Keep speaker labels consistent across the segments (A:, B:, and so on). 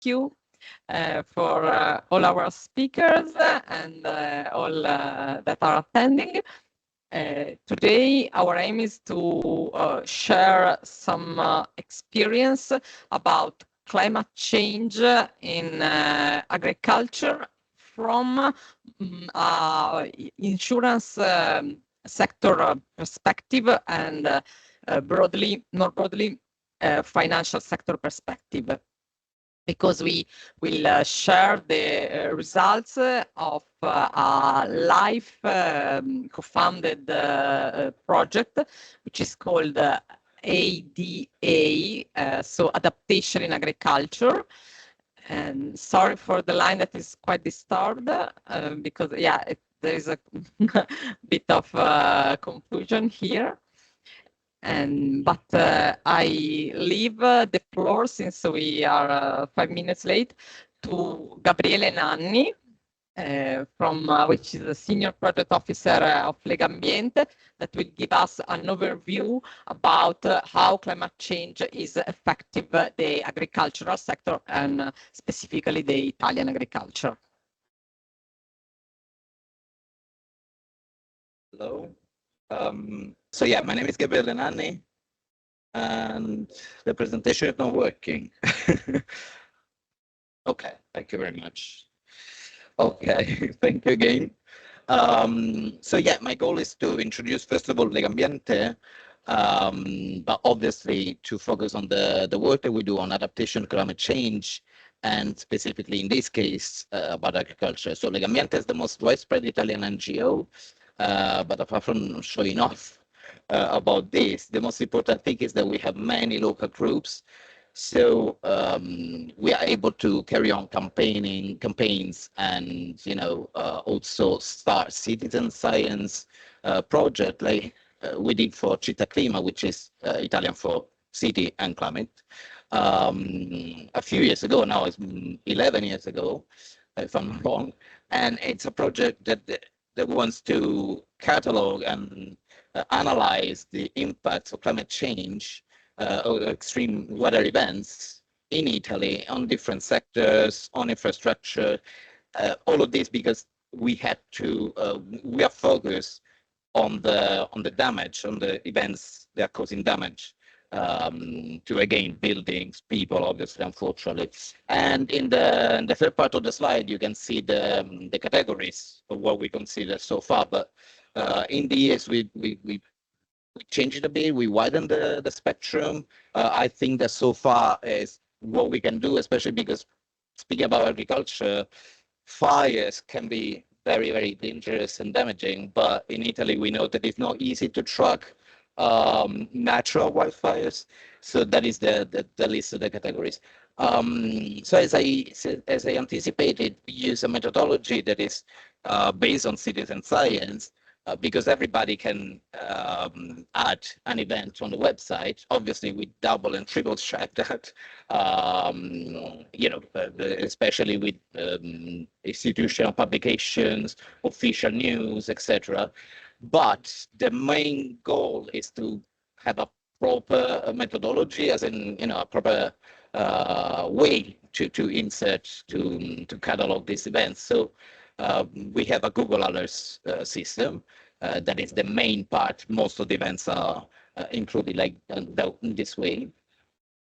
A: you for all our speakers and all that are attending. Today, our aim is to share some experience about climate change in agriculture from insurance sector perspective and more broadly, financial sector perspective, because we will share the results of a live co-funded project, which is called ADA, so Adaptation in Agriculture. And sorry for the line that is quite disturbed, because, yeah, there is a bit of confusion here. But I leave the floor, since we are 5 minutes late, to Gabriele Nanni, which is a senior project officer of Legambiente, that will give us an overview about how climate change is affecting the agricultural sector and specifically the Italian agriculture.
B: Hello. So yeah, my name is Gabriele Nanni, and the presentation is not working. Okay, thank you very much. Okay, thank you again. So yeah, my goal is to introduce, first of all, Legambiente, but obviously to focus on the work that we do on adaptation to climate change, and specifically in this case about agriculture. So Legambiente is the most widespread Italian NGO, but apart from showing off about this, the most important thing is that we have many local groups. So we are able to carry on campaigns and, also start citizen science project like we did for Città Clima, which is Italian for city and climate. A few years ago, now it's 11 years ago, if I'm not wrong. And it's a project that wants to catalog and analyze the impacts of climate change or extreme weather events in Italy on different sectors, on infrastructure, all of this because we are focused on the damage, on the events that are causing damage to, again, buildings, people, obviously, unfortunately. And in the third part of the slide, you can see the categories of what we consider so far. But in the years, we changed it a bit, we widened the spectrum. I think that so far is what we can do, especially because, speaking about agriculture, fires can be very, very dangerous and damaging. But in Italy, we know that it's not easy to track natural wildfires. So that is the list of the categories. So as I anticipated, we use a methodology that is based on citizen science, because everybody can add an event on the website. Obviously, we double and triple check that, especially with institutional publications, official news, etc. But the main goal is to have a proper methodology, as in, a proper way to insert, to catalog these events. So we have a Google Alerts system that is the main part. Most of the events are included like this way.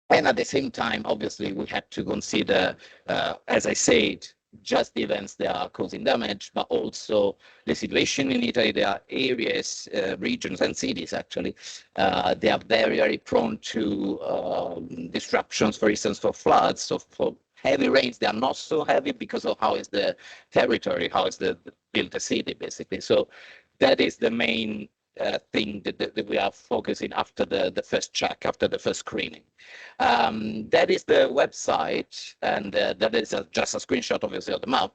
B: And at the same time, obviously, we had to consider, as I said, just the events that are causing damage, but also the situation in Italy. There are areas, regions, and cities, actually, they are very, very prone to disruptions, for instance, for floods. So for heavy rains, they are not so heavy because of how is the territory, how is the built the city, basically. So that is the main thing that we are focusing after the first check, after the first screening. That is the website, and that is just a screenshot, obviously, of the map.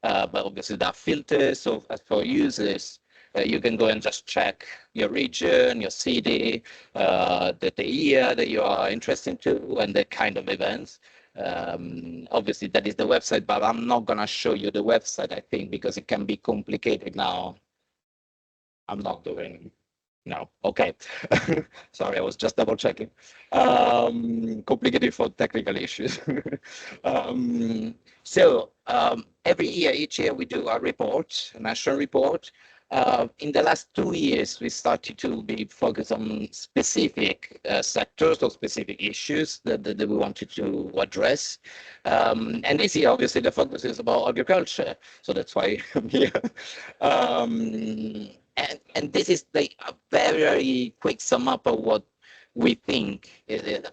B: But obviously, there are filters. So as for users, you can go and just check your region, your city, the year that you are interested to, and the kind of events. Obviously, that is the website, but I'm not going to show you the website, I think, because it can be complicated now. I'm not doing. No. Okay. Sorry, I was just double checking. Complicated for technical issues. Every year, each year we do a report, a national report. In the last 2 years, we started to be focused on specific sectors or specific issues that we wanted to address. And this year, obviously, the focus is about agriculture. So that's why I'm here. And this is a very, very quick sum up of what we think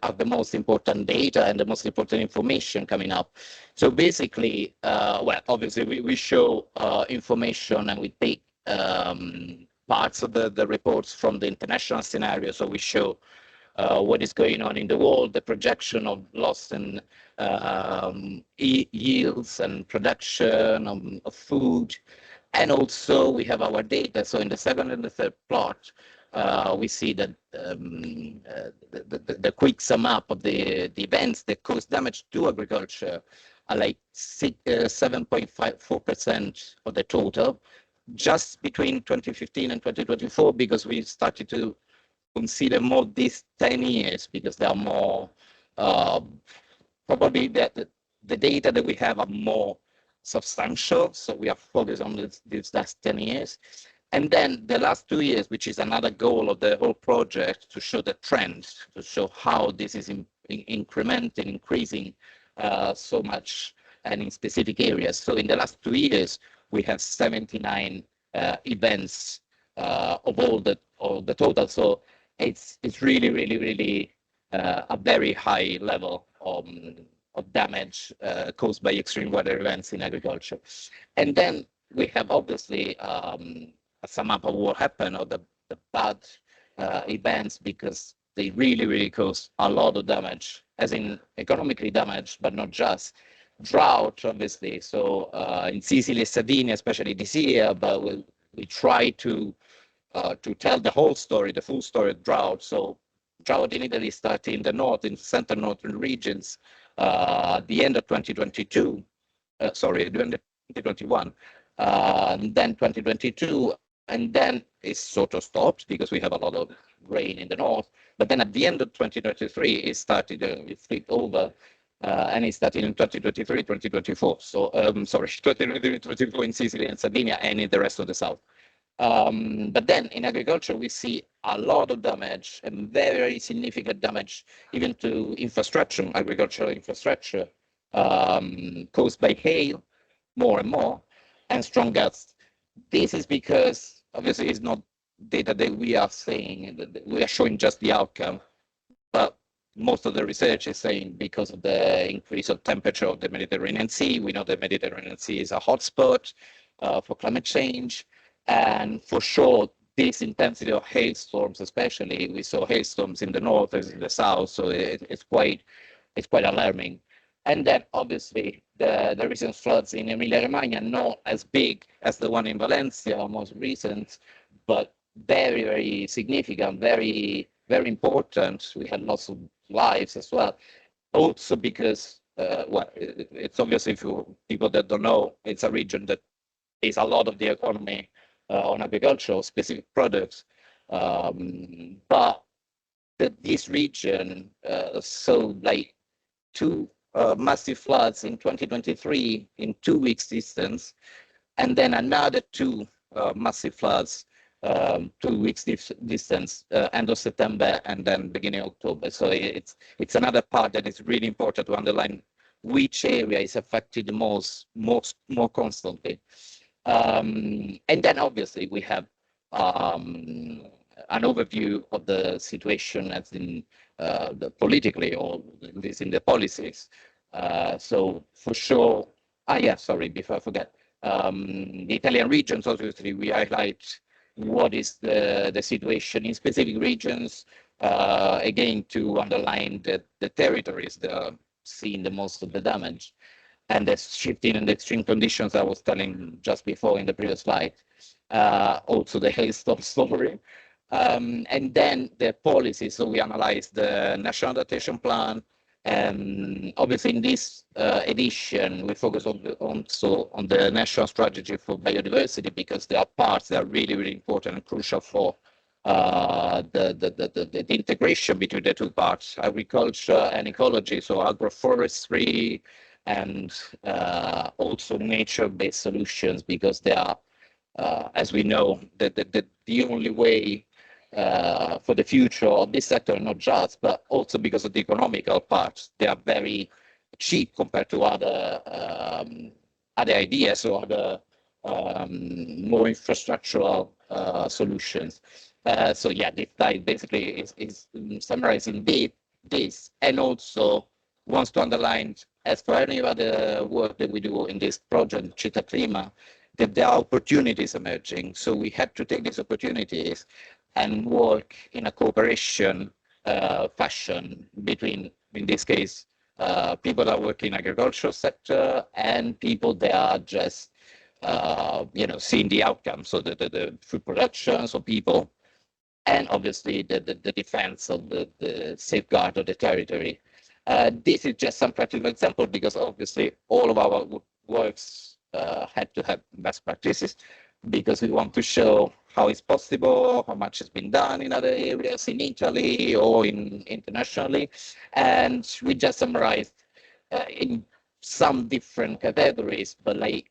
B: are the most important data and the most important information coming up. So basically, well, obviously we show information and we take parts of the reports from the international scenario. So we show what is going on in the world, the projection of loss in yields and production of food. And also we have our data. So in the second and the third plot, we see that the quick sum up of the events that cause damage to agriculture are like 7.54% of the total, just between 2015 and 2024, because we started to consider more these 10 years, because they are more, probably the data that we have are more substantial. So we are focused on these last 10 years. And then the last 2 years, which is another goal of the whole project, to show the trends, to show how this is incrementing, increasing so much and in specific areas. So in the last 2 years, we have 79 events of all the total. So it's really, really, really a very high level of damage caused by extreme weather events in agriculture. And then we have obviously a sum up of what happened, or the bad events, because they really, really cause a lot of damage, as in economically damage, but not just. Drought, obviously. So in Sicily, Sardinia, especially this year, but we try to tell the whole story, the full story of drought. So drought in Italy started in the north, in central northern regions, at the end of 2022, during 2021, and then 2022, and then it sort of stopped because we have a lot of rain in the north. But then at the end of 2023, it started, it flipped over, and it started in 2023, 2024. So, 2024 in Sicily and Sardinia, and in the rest of the south. But then in agriculture, we see a lot of damage, and very significant damage, even to infrastructure, agricultural infrastructure, caused by hail, more and more, and strong gusts. This is because, obviously, it's not data that we are saying, we are showing just the outcome, but most of the research is saying because of the increase of temperature of the Mediterranean Sea. We know the Mediterranean Sea is a hotspot for climate change. And for sure, this intensity of hailstorms, especially, we saw hailstorms in the north and in the south, so it's quite alarming. And then obviously the recent floods in Emilia-Romagna, not as big as the one in Valencia, most recent, but very, very significant, very, very important. We had lots of lives as well. Also because, well, it's obviously, for people that don't know, it's a region that is a lot of the economy on agricultural specific products. But this region saw like two massive floods in 2023 in 2 weeks distance, and then another two massive floods 2 weeks distance, end of September and then beginning of October. So it's another part that is really important to underline which area is affected the most more constantly. And then obviously we have an overview of the situation as in politically, or at least in the policies. So for sure, sorry, before I forget, the Italian regions, obviously we highlight what is the situation in specific regions, again, to underline that the territories that are seeing the most of the damage, and the shifting and the extreme conditions I was telling just before in the previous slide. Also the hailstorm story. And then the policy. So we analyzed the National Adaptation Plan, and obviously in this edition, we focus also on the National Strategy for Biodiversity, because there are parts that are really, really important and crucial for the integration between the two parts, agriculture and ecology, so agroforestry and also nature-based solutions, because they are, as we know, the only way for the future of this sector, not just, but also because of the economical part. They are very cheap compared to other ideas or other more infrastructural solutions. So yeah, this slide basically is summarizing this, and also wants to underline, as for any other work that we do in this project, Città Clima, that there are opportunities emerging. So we have to take these opportunities and work in a cooperation fashion between, in this case, people that work in agricultural sector and people that are just seeing the outcome, so the food production, so people, and obviously the defense of the safeguard of the territory. This is just some practical example, because obviously all of our works had to have best practices, because we want to show how it's possible, how much has been done in other areas in Italy or internationally, and we just summarized in some different categories, but like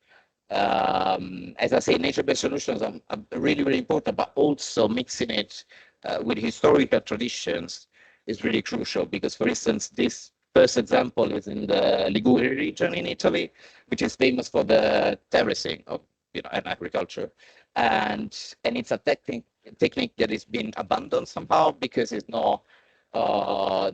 B: as I say, nature-based solutions are really, really important, but also mixing it with historical traditions is really crucial, because, for instance, this first example is in the Liguria region in Italy, which is famous for the terracing of and agriculture, and it's a technique that has been abandoned somehow, because it's not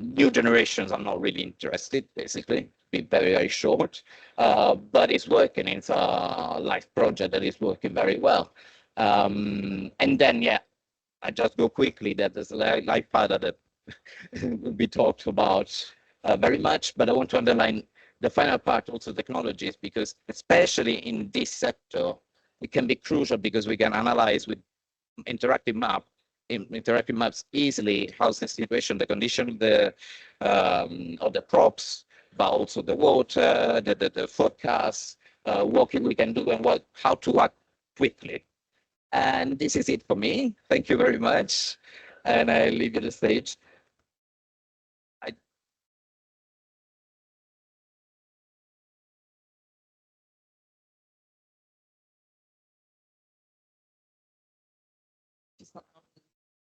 B: new generations are not really interested, basically, be very, very short, but it's working. It's a life project that is working very well. And then, yeah, I just go quickly that there's a life pattern that will be talked about very much, but I want to underline the final part, also technologies, because especially in this sector, it can be crucial, because we can analyze with interactive maps easily how's the situation, the condition of the crops, but also the water, the forecast, what we can do, and how to act quickly. And this is it for me. Thank you very much, and I leave you the stage.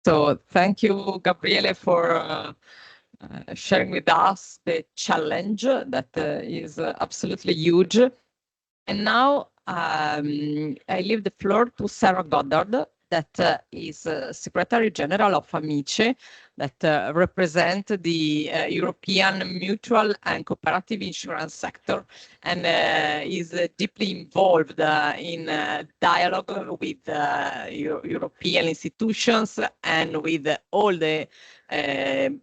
A: So thank you, Gabriele, for sharing with us the challenge that is absolutely huge. And now I leave the floor to Sarah Goddard, that is Secretary General of Amice, that represent the European mutual and cooperative insurance sector, and is deeply involved in dialogue with European institutions and with all the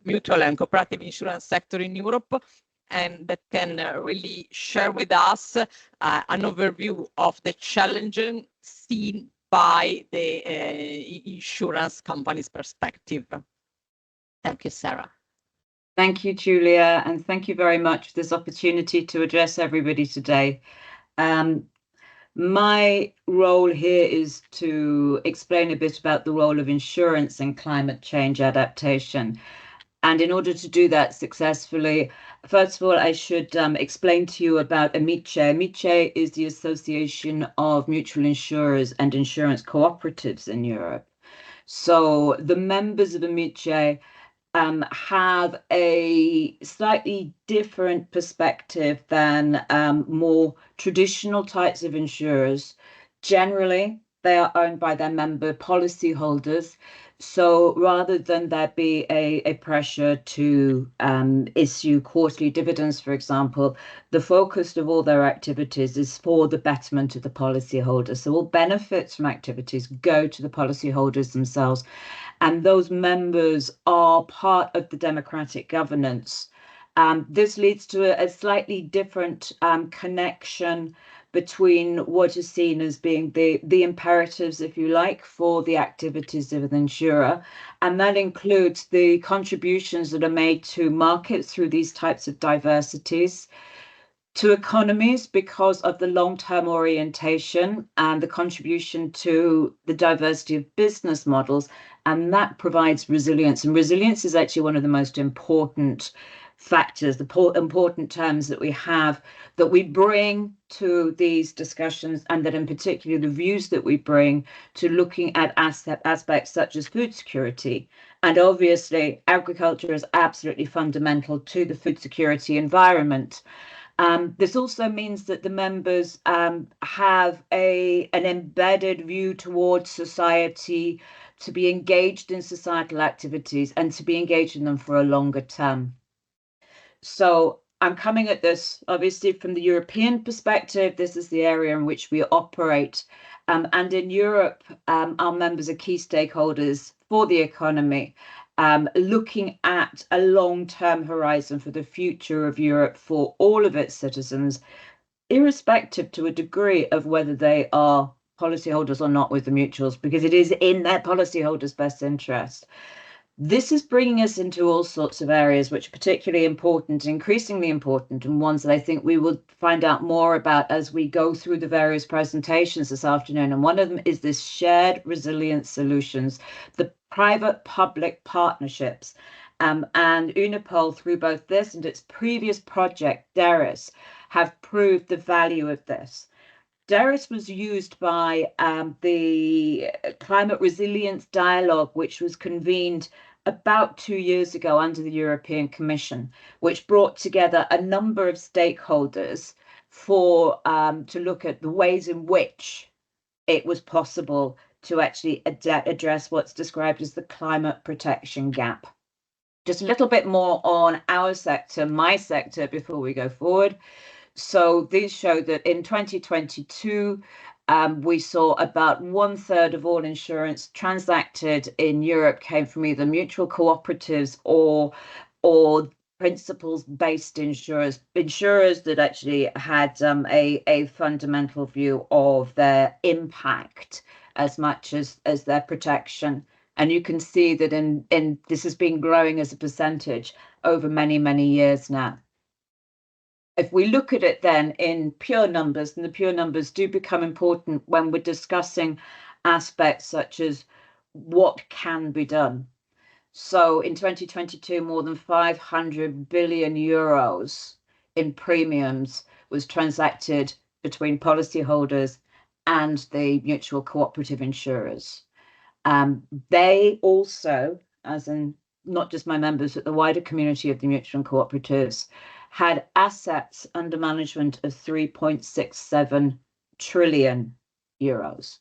A: mutual and cooperative insurance sector in Europe, and that can really share with us an overview of the challenges seen by the insurance company's perspective. Thank you, Sarah.
C: Thank you, Julia, and thank you very much for this opportunity to address everybody today. My role here is to explain a bit about the role of insurance in climate change adaptation. And in order to do that successfully, first of all, I should explain to you about Amice. Amice is the Association of Mutual Insurers and Insurance Cooperatives in Europe. So the members of Amice have a slightly different perspective than more traditional types of insurers. Generally, they are owned by their member policyholders. So rather than there be a pressure to issue quarterly dividends, for example, the focus of all their activities is for the betterment of the policyholders. So all benefits from activities go to the policyholders themselves, and those members are part of the democratic governance. This leads to a slightly different connection between what is seen as being the imperatives, if you like, for the activities of an insurer. And that includes the contributions that are made to markets through these types of diversities, to economies because of the long-term orientation and the contribution to the diversity of business models, and that provides resilience. And resilience is actually one of the most important factors, the important terms that we have, that we bring to these discussions, and that in particular the views that we bring to looking at aspects such as food security. And obviously agriculture is absolutely fundamental to the food security environment. This also means that the members have an embedded view towards society, to be engaged in societal activities and to be engaged in them for a longer term. So I'm coming at this obviously from the European perspective. This is the area in which we operate. And in Europe, our members are key stakeholders for the economy, looking at a long-term horizon for the future of Europe for all of its citizens, irrespective to a degree of whether they are policyholders or not with the mutuals, because it is in their policyholders' best interest. This is bringing us into all sorts of areas which are particularly important, increasingly important, and ones that I think we will find out more about as we go through the various presentations this afternoon. And one of them is this shared resilience solutions, the private-public partnerships. And Unipol, through both this and its previous project, DERIS, have proved the value of this. DERIS was used by the Climate Resilience Dialogue, which was convened about 2 years ago under the European Commission, which brought together a number of stakeholders for to look at the ways in which it was possible to actually address what's described as the climate protection gap. Just a little bit more on our sector, my sector, before we go forward. So these show that in 2022, we saw about 1/3 of all insurance transacted in Europe came from either mutual cooperatives or principles-based insurers that actually had a fundamental view of their impact as much as their protection. And you can see that in this has been growing as a percentage over many, many years now. If we look at it then in pure numbers, and the pure numbers do become important when we're discussing aspects such as what can be done. So in 2022, more than 500 billion euros in premiums was transacted between policyholders and the mutual cooperative insurers. They also, as in not just my members, but the wider community of the mutual and cooperatives, had assets under management of 3.67 trillion euros.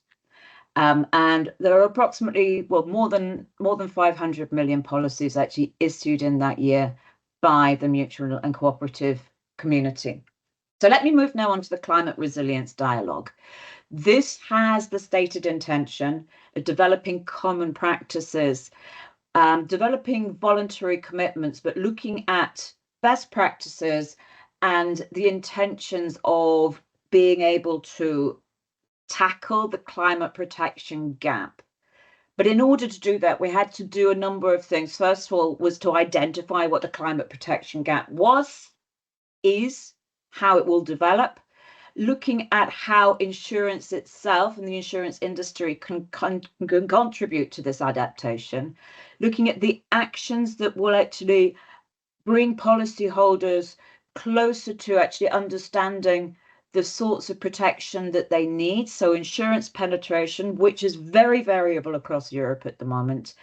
C: And there are approximately, well, more than 500 million policies actually issued in that year by the mutual and cooperative community. So let me move now on to the climate resilience dialogue. This has the stated intention of developing common practices, developing voluntary commitments, but looking at best practices and the intentions of being able to tackle the climate protection gap. But in order to do that, we had to do a number of things. First of all, was to identify what the climate protection gap is, how it will develop, looking at how insurance itself and the insurance industry can contribute to this adaptation, looking at the actions that will actually bring policyholders closer to actually understanding the sorts of protection that they need. So insurance penetration, which is very variable across Europe at the moment,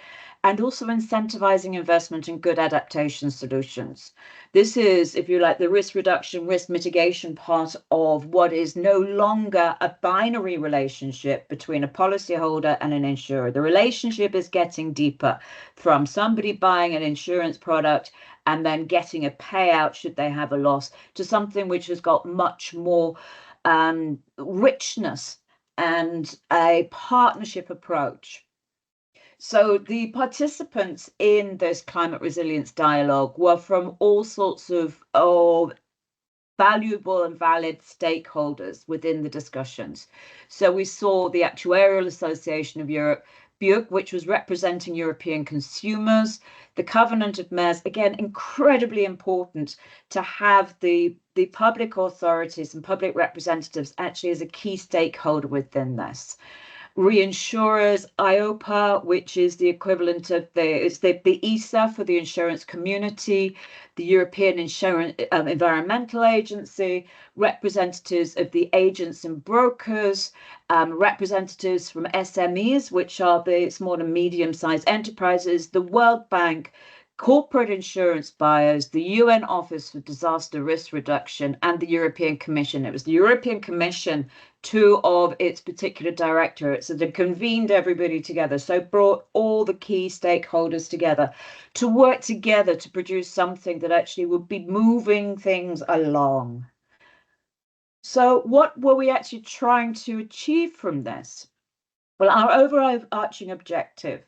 C: and also incentivizing investment in good adaptation solutions. This is, if you like, the risk reduction, risk mitigation part of what is no longer a binary relationship between a policyholder and an insurer. The relationship is getting deeper, from somebody buying an insurance product and then getting a payout should they have a loss, to something which has got much more richness and a partnership approach. So the participants in this climate resilience dialogue were from all sorts of valuable and valid stakeholders within the discussions. So we saw the Actuarial Association of Europe BUC, which was representing European consumers, the Covenant of Mayors, again, incredibly important to have the public authorities and public representatives actually as a key stakeholder within this. Reinsurers, IOPA, which is the equivalent of the ESA for the insurance community, the European Insurance Environmental Agency, representatives of the agents and brokers, representatives from SMEs, which are the small and medium-sized enterprises, the World Bank, corporate insurance buyers, the UN Office for Disaster Risk Reduction, and the European Commission. It was the European Commission, two of its particular directorates, so they convened everybody together, so brought all the key stakeholders together to work together to produce something that actually would be moving things along. So what were we actually trying to achieve from this? Well, our overarching objective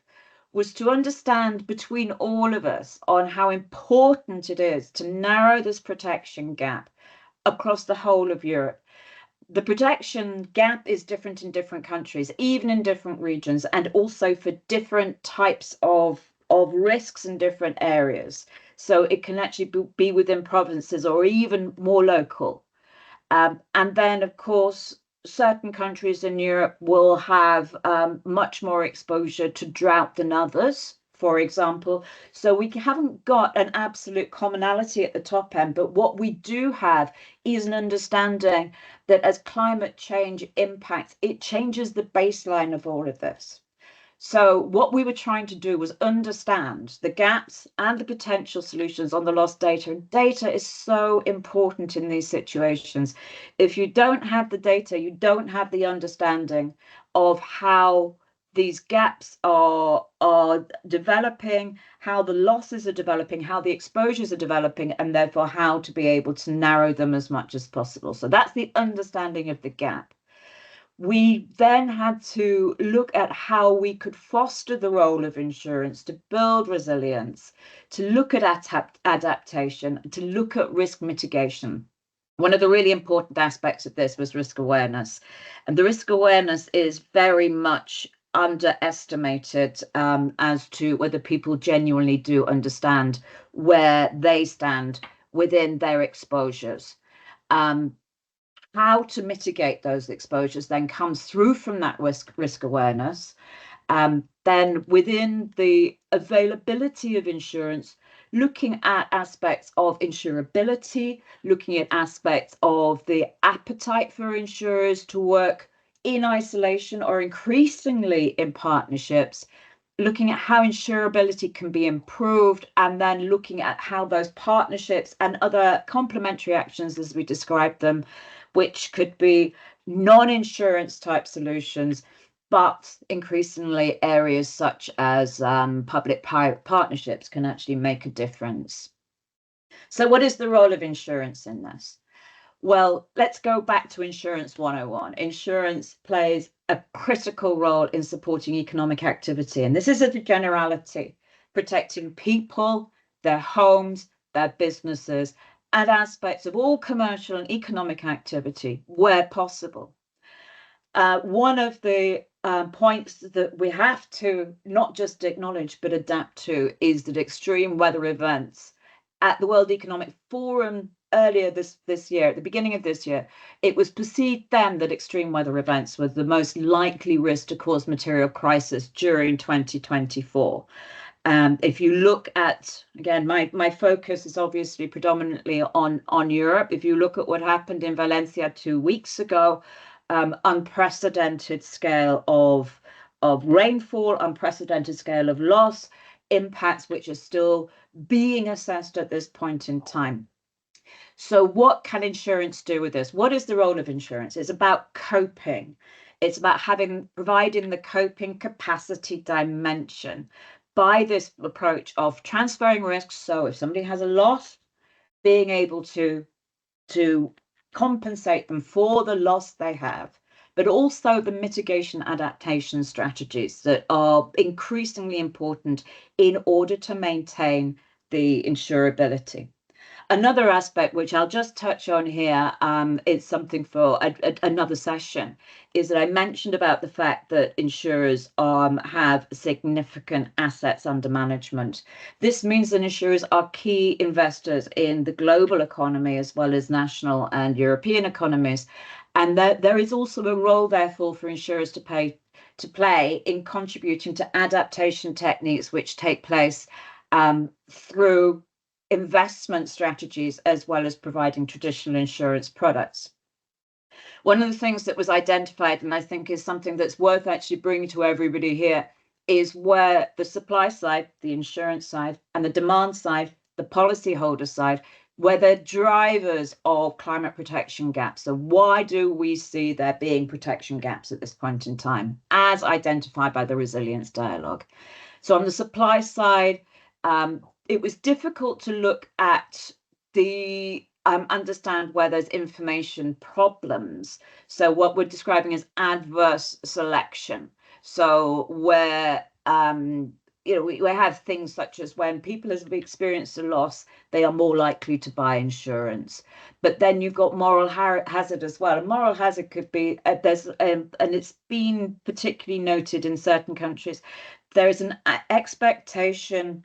C: was to understand between all of us on how important it is to narrow this protection gap across the whole of Europe. The protection gap is different in different countries, even in different regions, and also for different types of risks in different areas. So it can actually be within provinces or even more local. And then, of course, certain countries in Europe will have much more exposure to drought than others, for example. So we haven't got an absolute commonality at the top end, but what we do have is an understanding that as climate change impacts, it changes the baseline of all of this. So what we were trying to do was understand the gaps and the potential solutions on the lost data. And data is so important in these situations. If you don't have the data, you don't have the understanding of how these gaps are developing, how the losses are developing, how the exposures are developing, and therefore how to be able to narrow them as much as possible. So that's the understanding of the gap. We then had to look at how we could foster the role of insurance to build resilience, to look at adaptation, to look at risk mitigation. One of the really important aspects of this was risk awareness. And the risk awareness is very much underestimated as to whether people genuinely do understand where they stand within their exposures. How to mitigate those exposures then comes through from that risk awareness. Then within the availability of insurance, looking at aspects of insurability, looking at aspects of the appetite for insurers to work in isolation or increasingly in partnerships, looking at how insurability can be improved, and then looking at how those partnerships and other complementary actions, as we described them, which could be non-insurance type solutions, but increasingly areas such as public-private partnerships can actually make a difference. So what is the role of insurance in this? Well, let's go back to Insurance 101. Insurance plays a critical role in supporting economic activity, and this is a generality, protecting people, their homes, their businesses, and aspects of all commercial and economic activity where possible. One of the points that we have to not just acknowledge but adapt to is that extreme weather events. At the World Economic Forum earlier this year, at the beginning of this year, it was perceived then that extreme weather events were the most likely risk to cause material crisis during 2024. If you look at, again, my focus is obviously predominantly on Europe. If you look at what happened in Valencia 2 weeks ago, unprecedented scale of rainfall, unprecedented scale of loss, impacts which are still being assessed at this point in time. So what can insurance do with this? What is the role of insurance? It's about coping. It's about providing the coping capacity dimension by this approach of transferring risks. So if somebody has a loss, being able to compensate them for the loss they have, but also the mitigation adaptation strategies that are increasingly important in order to maintain the insurability. Another aspect, which I'll just touch on here, is something for another session, is that I mentioned about the fact that insurers have significant assets under management. This means that insurers are key investors in the global economy as well as national and European economies. And there is also a role, therefore, for insurers to play in contributing to adaptation techniques which take place through investment strategies as well as providing traditional insurance products. One of the things that was identified, and I think is something that's worth actually bringing to everybody here, is where the supply side, the insurance side, and the demand side, the policyholder side, where they're drivers of climate protection gaps. So why do we see there being protection gaps at this point in time, as identified by the resilience dialogue? So on the supply side, it was difficult to look at the understand where there's information problems. So what we're describing as adverse selection. So where we have things such as when people have experienced a loss, they are more likely to buy insurance. But then you've got moral hazard as well. And moral hazard could be and it's been particularly noted in certain countries. There is an expectation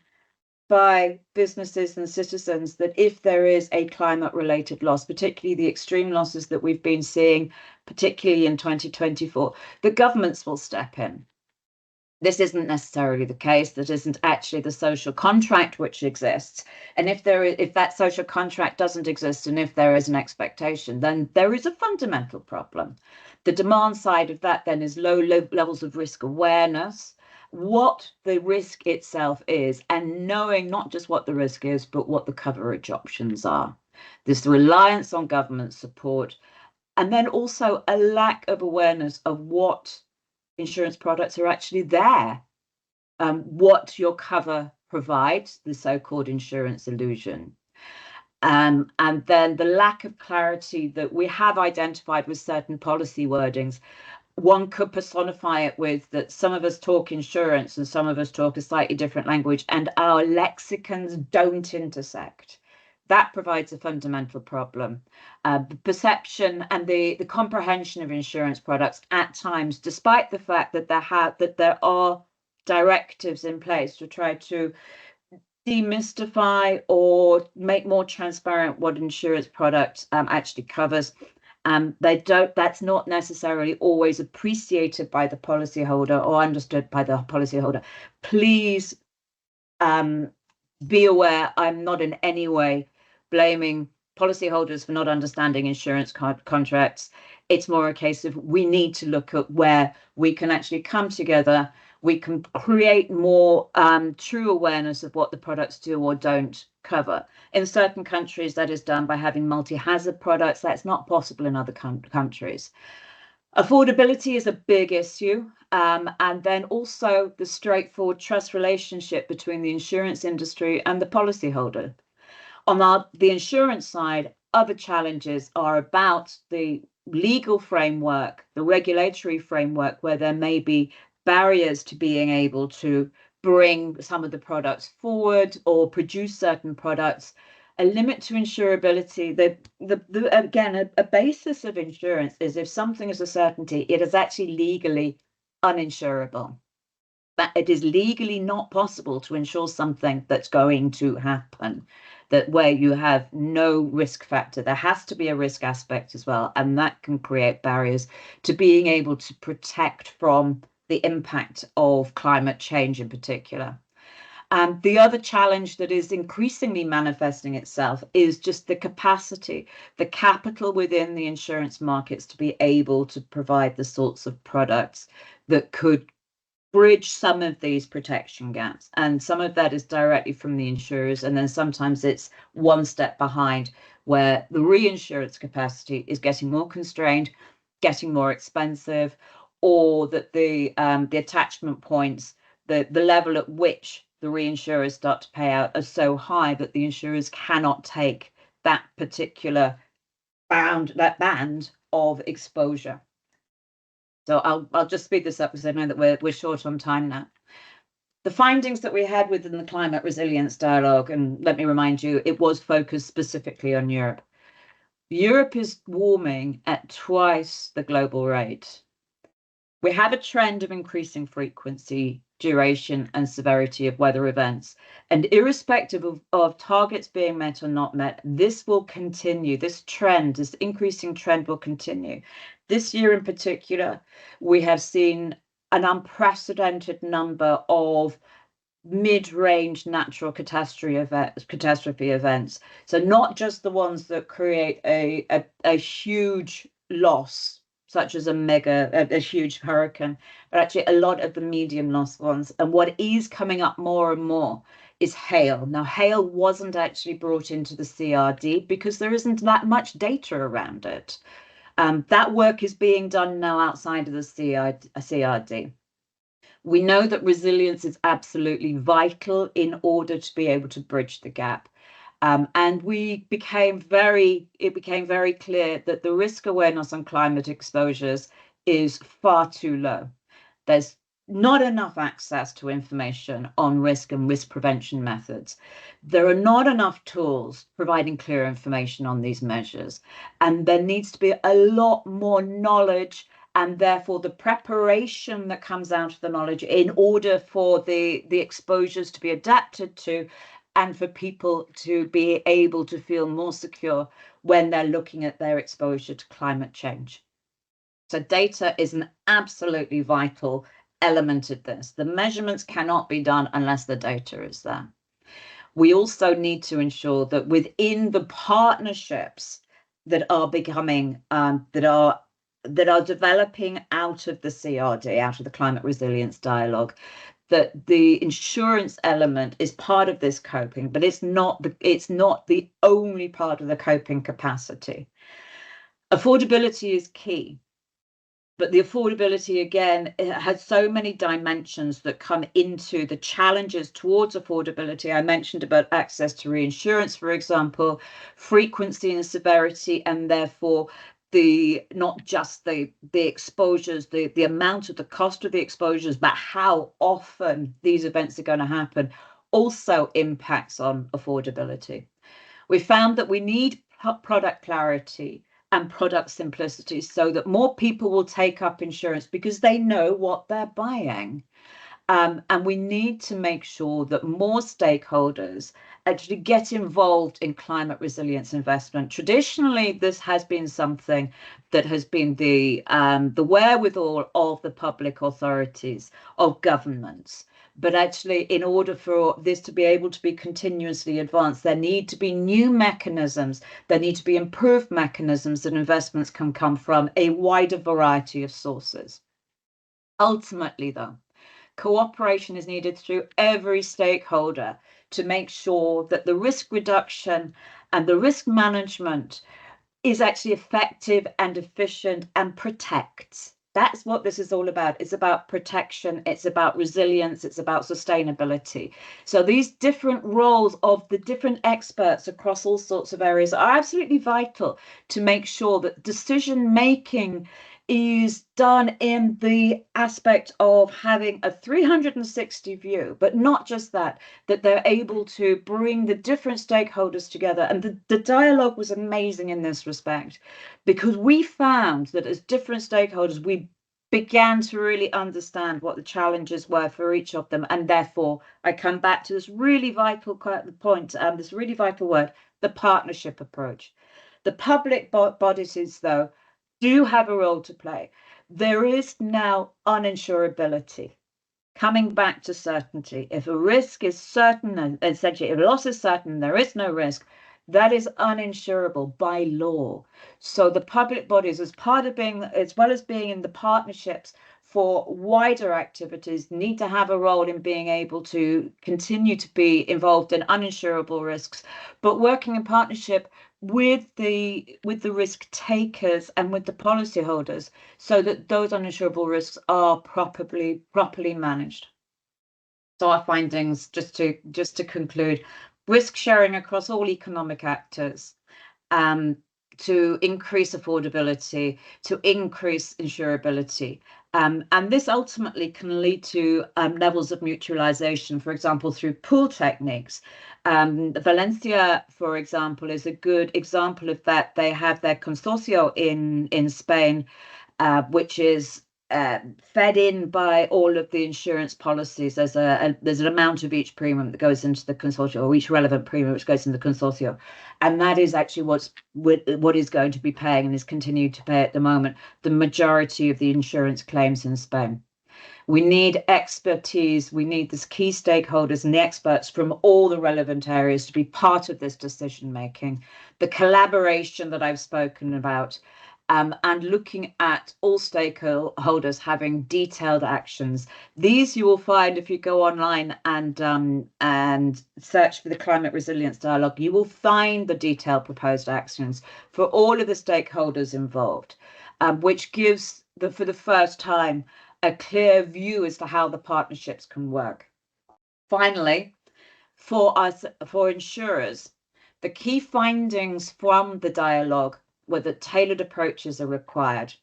C: by businesses and citizens that if there is a climate-related loss, particularly the extreme losses that we've been seeing, particularly in 2024, the governments will step in. This isn't necessarily the case. That isn't actually the social contract which exists. And if that social contract doesn't exist, and if there is an expectation, then there is a fundamental problem. The demand side of that then is low levels of risk awareness, what the risk itself is, and knowing not just what the risk is, but what the coverage options are. There's the reliance on government support, and then also a lack of awareness of what insurance products are actually there, what your cover provides, the so-called insurance illusion. And then the lack of clarity that we have identified with certain policy wordings. One could personify it with that some of us talk insurance and some of us talk a slightly different language, and our lexicons don't intersect. That provides a fundamental problem. The perception and the comprehension of insurance products at times, despite the fact that there are directives in place to try to demystify or make more transparent what insurance product actually covers. That's not necessarily always appreciated by the policyholder or understood by the policyholder. Please be aware, I'm not in any way blaming policyholders for not understanding insurance contracts. It's more a case of we need to look at where we can actually come together. We can create more true awareness of what the products do or don't cover. In certain countries, that is done by having multi-hazard products. That's not possible in other countries. Affordability is a big issue. And then also the straightforward trust relationship between the insurance industry and the policyholder. On the insurance side, other challenges are about the legal framework, the regulatory framework, where there may be barriers to being able to bring some of the products forward or produce certain products, a limit to insurability. Again, a basis of insurance is if something is a certainty, it is actually legally uninsurable. That it is legally not possible to insure something that's going to happen, that where you have no risk factor. There has to be a risk aspect as well, and that can create barriers to being able to protect from the impact of climate change in particular. The other challenge that is increasingly manifesting itself is just the capacity, the capital within the insurance markets to be able to provide the sorts of products that could bridge some of these protection gaps. And some of that is directly from the insurers. And then sometimes it's one step behind, where the reinsurance capacity is getting more constrained, getting more expensive, or that the attachment points, the level at which the reinsurers start to pay out are so high that the insurers cannot take that particular band of exposure. So I'll just speed this up because I know that we're short on time now. The findings that we had within the climate resilience dialogue, and let me remind you, it was focused specifically on Europe. Europe is warming at twice the global rate. We have a trend of increasing frequency, duration, and severity of weather events. And irrespective of targets being met or not met, this will continue. This trend, this increasing trend will continue. This year in particular, we have seen an unprecedented number of mid-range natural catastrophe events. So not just the ones that create a huge loss, such as a huge hurricane, but actually a lot of the medium loss ones. And what is coming up more and more is hail. Now, hail wasn't actually brought into the CRD because there isn't that much data around it. That work is being done now outside of the CRD. We know that resilience is absolutely vital in order to be able to bridge the gap. And it became very clear that the risk awareness on climate exposures is far too low. There's not enough access to information on risk and risk prevention methods. There are not enough tools providing clear information on these measures. And there needs to be a lot more knowledge, and therefore the preparation that comes out of the knowledge in order for the exposures to be adapted to, and for people to be able to feel more secure when they're looking at their exposure to climate change. So data is an absolutely vital element of this. The measurements cannot be done unless the data is there. We also need to ensure that within the partnerships that are becoming, that are developing out of the CRD, out of the climate resilience dialogue, that the insurance element is part of this coping, but it's not the only part of the coping capacity. Affordability is key, but the affordability, again, it has so many dimensions that come into the challenges towards affordability. I mentioned about access to reinsurance, for example, frequency and severity, and therefore not just the exposures, the amount of the cost of the exposures, but how often these events are going to happen also impacts on affordability. We found that we need product clarity and product simplicity so that more people will take up insurance because they know what they're buying. And we need to make sure that more stakeholders actually get involved in climate resilience investment. Traditionally, this has been something that has been the wherewithal of the public authorities, of governments. But actually, in order for this to be able to be continuously advanced, there need to be new mechanisms, there need to be improved mechanisms that investments can come from a wider variety of sources. Ultimately, though, cooperation is needed through every stakeholder to make sure that the risk reduction and the risk management is actually effective and efficient and protects. That's what this is all about. It's about protection, it's about resilience, it's about sustainability. So these different roles of the different experts across all sorts of areas are absolutely vital to make sure that decision making is done in the aspect of having a 360 view, but not just that they're able to bring the different stakeholders together. And the dialogue was amazing in this respect, because we found that as different stakeholders, we began to really understand what the challenges were for each of them. And therefore, I come back to this really vital point, this really vital word, the partnership approach. The public bodies, though, do have a role to play. There is now uninsurability. Coming back to certainty. If a risk is certain, and essentially if a loss is certain, there is no risk, that is uninsurable by law. So the public bodies, as well as being in the partnerships for wider activities, need to have a role in being able to continue to be involved in uninsurable risks, but working in partnership with the risk takers and with the policyholders so that those uninsurable risks are properly managed. So our findings, just to conclude, risk sharing across all economic actors, to increase affordability, to increase insurability. And this ultimately can lead to levels of mutualization, for example, through pool techniques. Valencia, for example, is a good example of that. They have their consorcio in Spain, which is fed in by all of the insurance policies. There's an amount of each premium that goes into the consortium, or each relevant premium which goes into the consortium, and that is actually what is going to be paying and is continuing to pay at the moment the majority of the insurance claims in Spain. We need expertise. We need the key stakeholders and the experts from all the relevant areas to be part of this decision making. The collaboration that I've spoken about. And looking at all stakeholders having detailed actions. These you will find if you go online and search for the Climate Resilience Dialogue, you will find the detailed proposed actions for all of the stakeholders involved, which gives, for the first time, a clear view as to how the partnerships can work. Finally, for insurers, the key findings from the dialogue were that tailored approaches are required.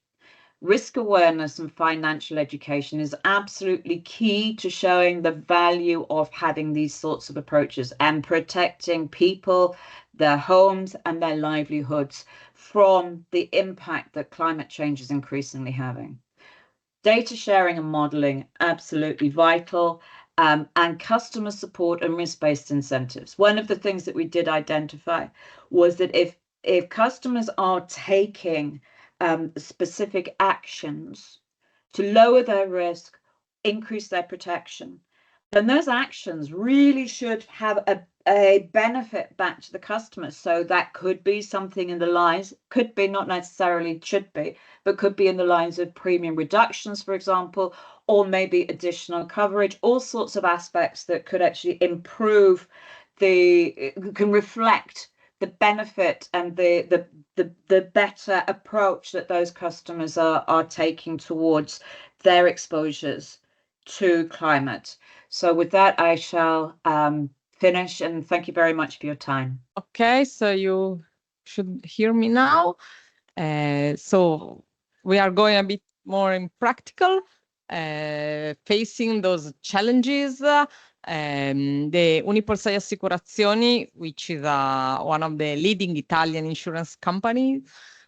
C: Risk awareness and financial education is absolutely key to showing the value of having these sorts of approaches and protecting people, their homes and their livelihoods from the impact that climate change is increasingly having. Data sharing and modeling, absolutely vital. And customer support and risk-based incentives. One of the things that we did identify was that if customers are taking specific actions to lower their risk, increase their protection, then those actions really should have a benefit back to the customer. So that could be something in the lines, could be, not necessarily should be, but could be in the lines of premium reductions, for example, or maybe additional coverage, all sorts of aspects that could actually improve can reflect the benefit and the better approach that those customers are taking towards their exposures to climate. So with that, I shall finish, and thank you very much for your time.
A: Okay, so you should hear me now. So we are going a bit more in practical, facing those challenges. The Unipol Assicurazioni, which is one of the leading Italian insurance companies,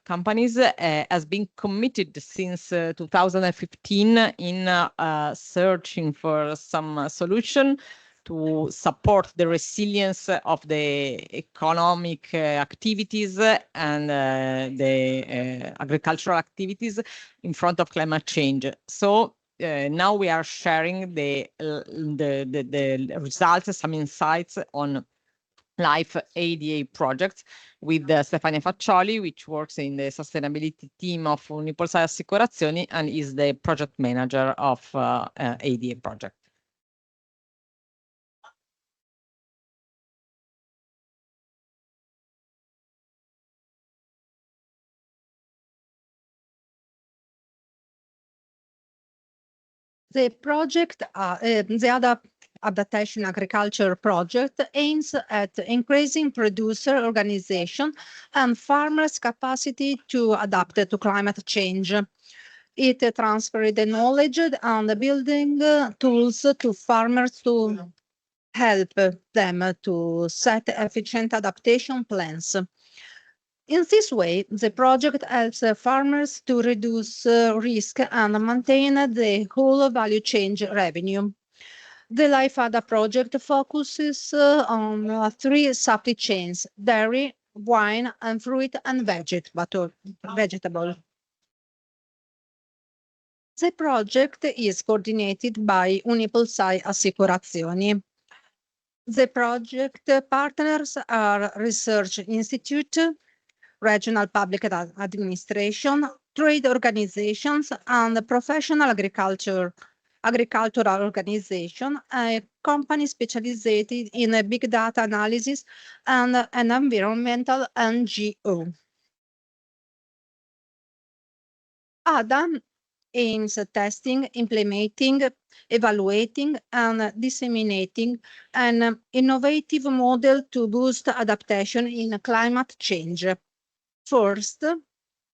A: has been committed since 2015 in searching for some solution to support the resilience of the economic activities and the agricultural activities in front of climate change. So now we are sharing the results, some insights on life ADA projects with Stefania Faccioli, which works in the sustainability team of Unipol Assicurazioni and is the project manager of ADA project.
D: The project, the ADaptation agriculture project, aims at increasing producer organization and farmers' capacity to adapt to climate change. It transfers the knowledge and building tools to farmers to help them to set efficient adaptation plans. In this way, the project helps farmers to reduce risk and maintain the whole value chain revenue. The Life ADA project focuses on 3 supply chains: dairy, wine, and fruit and vegetable. The project is coordinated by Unipol Assicurazioni. The project partners are Research Institute, regional public administration, trade organizations, and professional agricultural organization, a company specialized in big data analysis, and an environmental NGO. ADA aims at testing, implementing, evaluating, and disseminating an innovative model to boost adaptation in climate change. First,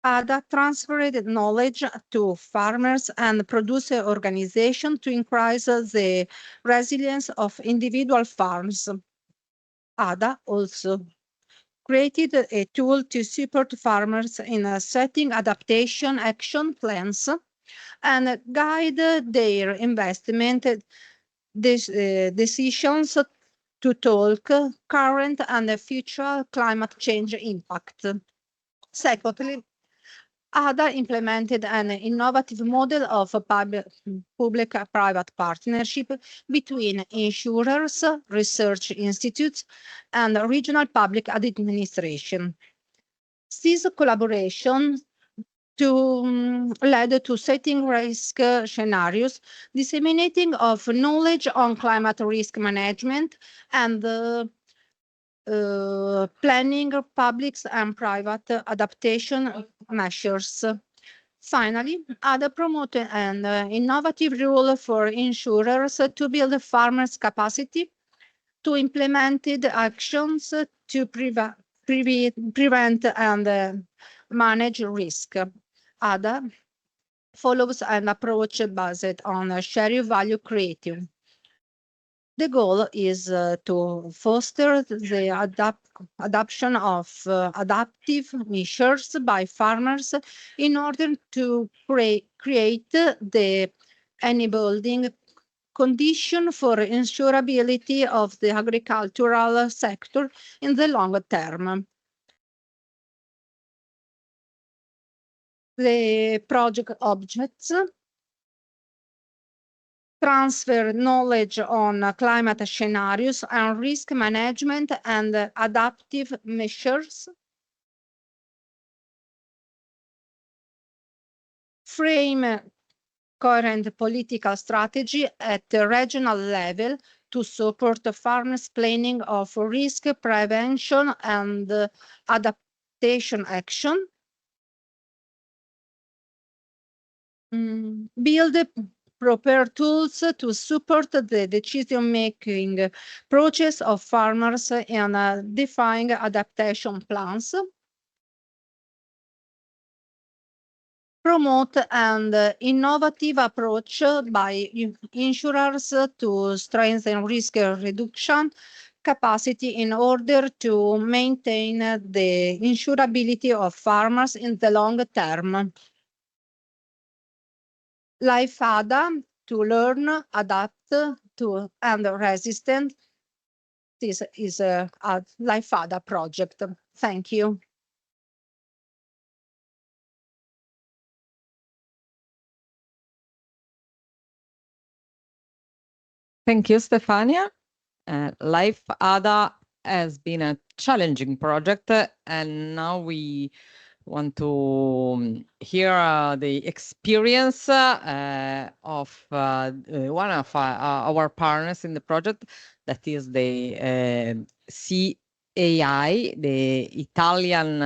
D: ADA transferred knowledge to farmers and producer organizations to increase the resilience of individual farms. ADA also created a tool to support farmers in setting adaptation action plans and guide their investment decisions to talk current and future climate change impact. Secondly, ADA implemented an innovative model of public-private partnership between insurers, research institutes, and regional public administration. This collaboration led to setting risk scenarios, disseminating of knowledge on climate risk management, and planning public and private adaptation measures. Finally, ADA promoted an innovative rule for insurers to build farmers' capacity to implement actions to prevent and manage risk. ADA follows an approach based on shared value creating. The goal is to foster the adoption of adaptive measures by farmers in order to create the enabling condition for insurability of the agricultural sector in the long term. The project objects transfer knowledge on climate scenarios and risk management and adaptive measures, frame current political strategy at the regional level to support farmers' planning of risk prevention and adaptation action, build proper tools to support the decision-making process of farmers and define adaptation plans, promote an innovative approach by insurers to strengthen risk reduction capacity in order to maintain the insurability of farmers in the long term. Life ADA to learn, adapt to and resistant. This is a Life ADA project. Thank you.
A: Thank you, Stefania. Life ADA has been a challenging project, and now we want to hear the experience of one of our partners in the project, that is the CAI, the Italian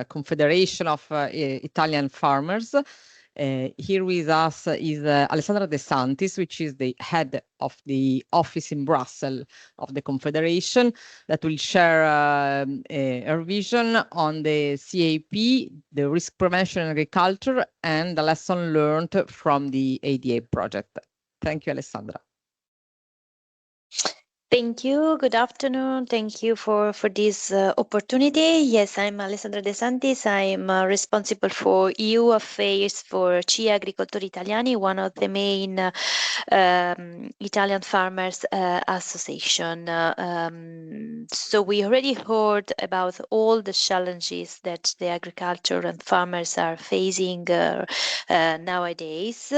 A: Confederation of Italian Farmers. Here with us is Alessandra De Santis, which is the head of the office in Brussels of the Confederation, that will share her vision on the CAP, the risk prevention in agriculture, and the lesson learned from the ADA project. Thank you, Alessandra.
E: Thank you. Good afternoon. Thank you for this opportunity. Yes, I'm Alessandra De Santis. I'm responsible for EU affairs for CI Agricoltori Italiani, one of the main Italian farmers association. So we already heard about all the challenges that the agriculture and farmers are facing nowadays.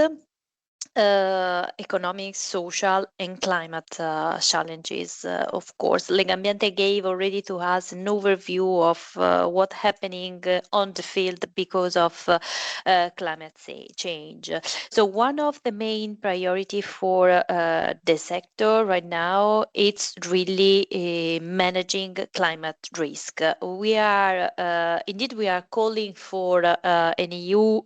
E: Economic, social, and climate challenges, of course. Legambiente gave already to us an overview of what's happening on the field because of climate change. So one of the main priority for the sector right now, it's really managing climate risk. We are indeed we are calling for an EU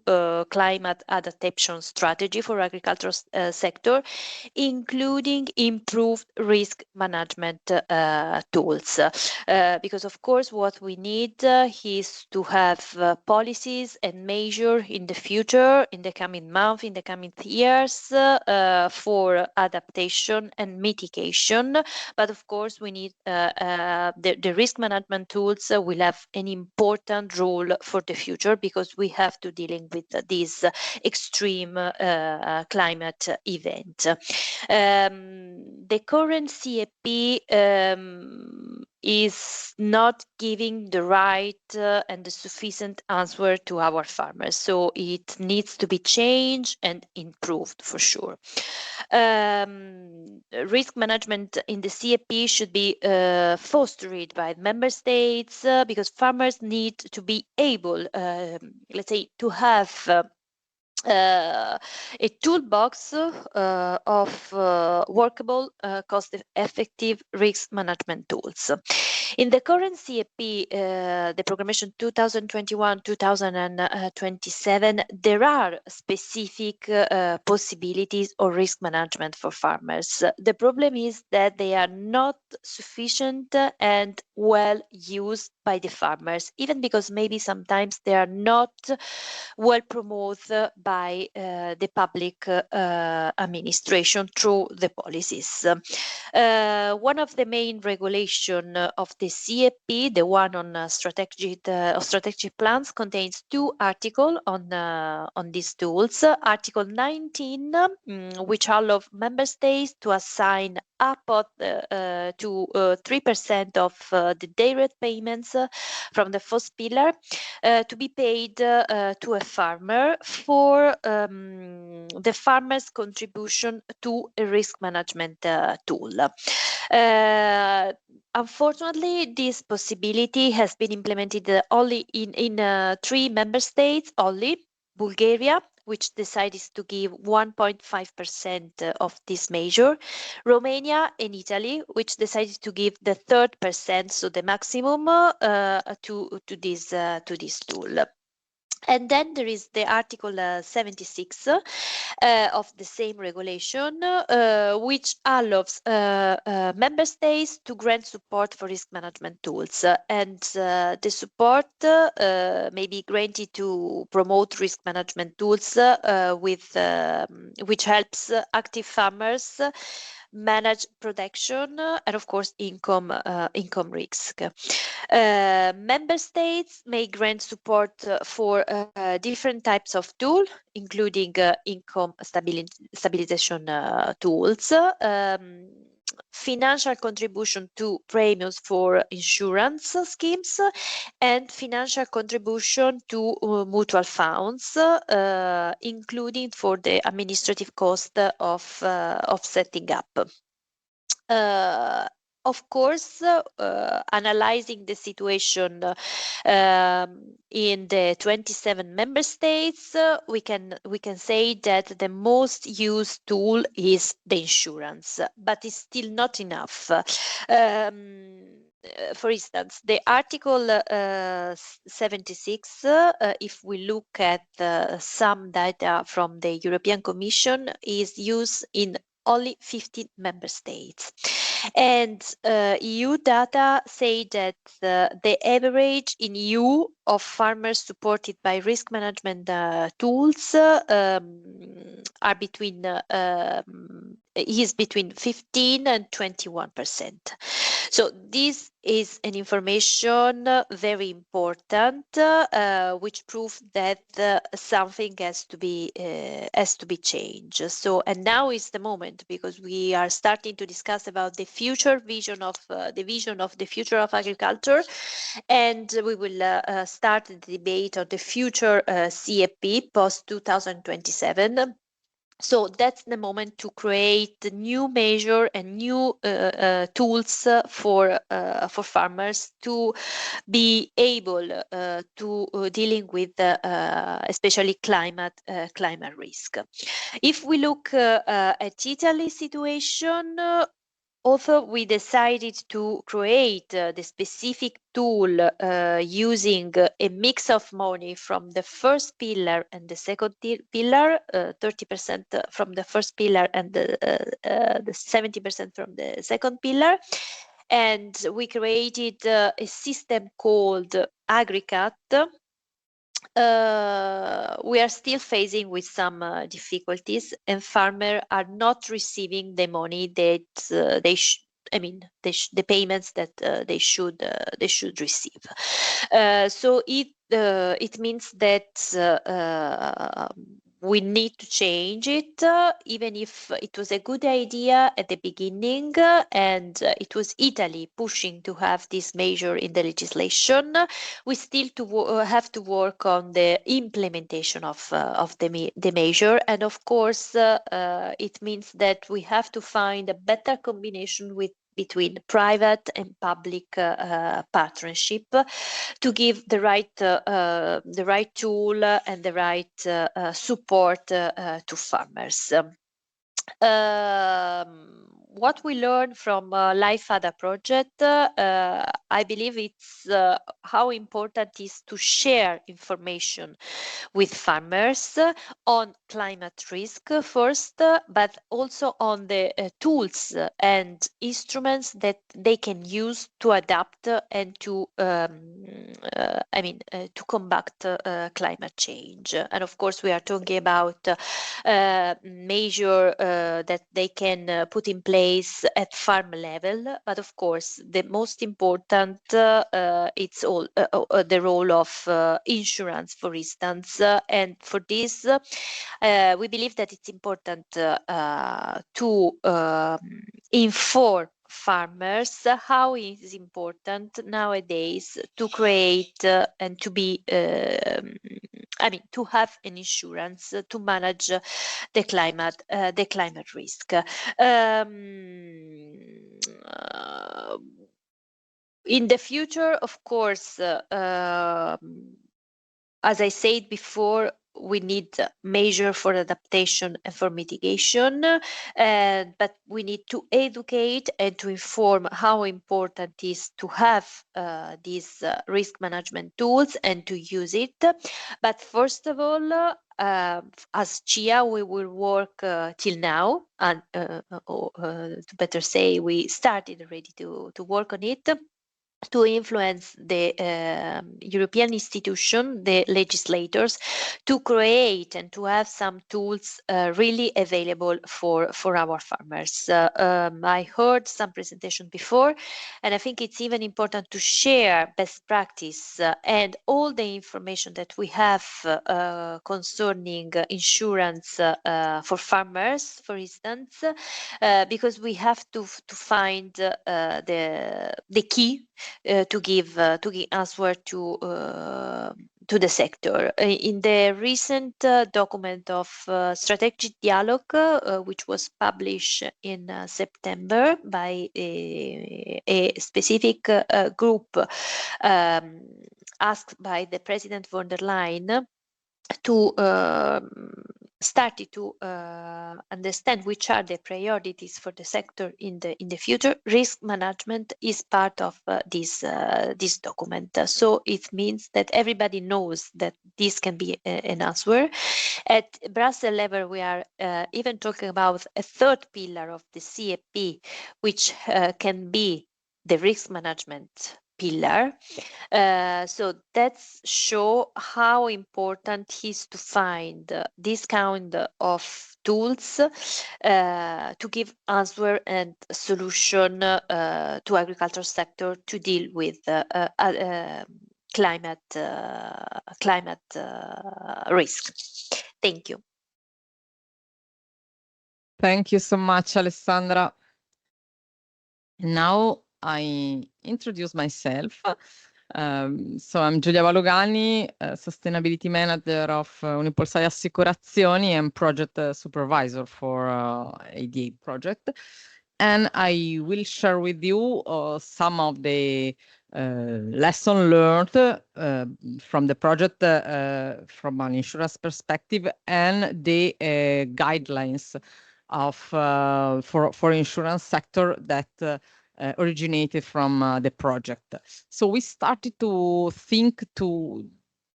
E: climate adaptation strategy for agriculture agricultural sector, including improved risk management tools. Because of course what we need is to have policies and measures in the future, in the coming months, in the coming years, for adaptation and mitigation. But of course we need the risk management tools will have an important role for the future, because we have to dealing with this extreme climate event. The current CAP is not giving the right and the sufficient answer to our farmers, so it needs to be changed and improved for sure. Risk management in the CAP should be fostered by member states, because farmers need to be able, let's say, to have a toolbox of workable, cost-effective risk management tools. In the current CAP, the programmation 2021-2027, there are specific possibilities of risk management for farmers. The problem is that they are not sufficient and well used by the farmers, even because maybe sometimes they are not well promoted by the public administration through the policies. One of the main regulation of the CAP, the one on strategic plans, contains 2 articles on these tools. Article 19, which allows member states to assign up to 3% of the direct payments from the first pillar to be paid to a farmer for the farmer's contribution to a risk management tool. Unfortunately, this possibility has been implemented only in 3 member states only: Bulgaria, which decided to give 1.5% of this measure; Romania and Italy, which decided to give the 3%, so the maximum, to this tool. And then there is the Article 76 of the same regulation, which allows member states to grant support for risk management tools. And the support may be granted to promote risk management tools which helps active farmers manage production and of course income risk. Member states may grant support for different types of tools, including income stabilization tools, financial contribution to premiums for insurance schemes, and financial contribution to mutual funds, including for the administrative cost of setting up. Of course, analyzing the situation in the 27 member states, we can say that the most used tool is the insurance, but it's still not enough. For instance, the Article 76, if we look at some data from the European Commission, is used in only 15 member states. And EU data say that the average in EU of farmers supported by risk management tools are between 15 and 21%. So this is an information very important, which proves that something has to be changed. So, and now is the moment, because we are starting to discuss about the future vision of the future of agriculture, and we will start the debate on the future CAP post 2027. So that's the moment to create new measure and new tools for farmers to be able to dealing with especially climate risk. If we look at Italy's situation, although we decided to create the specific tool using a mix of money from the first pillar and the second pillar, 30% from the first pillar and the 70% from the second pillar. And we created a system called AgriCat. We are still facing with some difficulties, and farmers are not receiving the money that the payments that they should receive. So it means that we need to change it, even if it was a good idea at the beginning, and it was Italy pushing to have this measure in the legislation. We still have to work on the implementation of the measure, and of course, it means that we have to find a better combination between private and public partnership to give the right tool and the right support to farmers. What we learned from Life Ada project, I believe it's how important it is to share information with farmers on climate risk first, but also on the tools and instruments that they can use to adapt and to combat climate change. And of course, we are talking about measure that they can put in place at farm level, but of course the most important it's all the role of insurance, for instance, and for this we believe that it's important to inform farmers how it is important nowadays to create and to be to have an insurance to manage the climate risk. In the future, of course, as I said before, we need measure for adaptation and for mitigation, but we need to educate and to inform how important it is to have these risk management tools and to use it. But first of all, as CIA, we will work till now, and to better say, we started already to work on it, to influence the European institution, the legislators, to create and to have some tools really available for our farmers. I heard some presentation before, and I think it's even important to share best practice and all the information that we have concerning insurance for farmers, for instance, because we have to find the key to give answer to the sector. In the recent document of strategic dialogue, which was published in September by a specific group asked by the President von der Leyen to started to understand which are the priorities for the sector in the future. Risk management is part of this document. So it means that everybody knows that this can be an answer. At Brussels level, we are even talking about a third pillar of the CAP, which can be the risk management pillar. So that's show how important it is to find this kind of tools to give answer and solution to agricultural sector to deal with climate risk. Thank you.
A: Thank you so much, Alessandra. Now I introduce myself. So I'm Giulia Valogani, Sustainability Manager of Unipolsai Assicurazioni and Project Supervisor for ADA project. And I will share with you some of the lessons learned from the project from an insurance perspective and the guidelines of for insurance sector that originated from the project. So we started to think to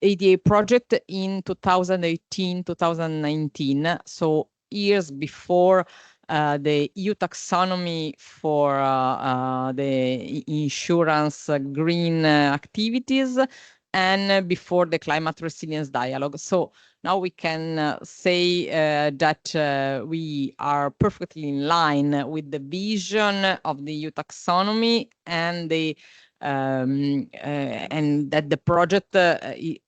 A: ADA project in 2018, 2019. So years before the EU taxonomy for the insurance green activities and before the climate resilience dialogue. So now we can say that we are perfectly in line with the vision of the EU taxonomy and the and that the project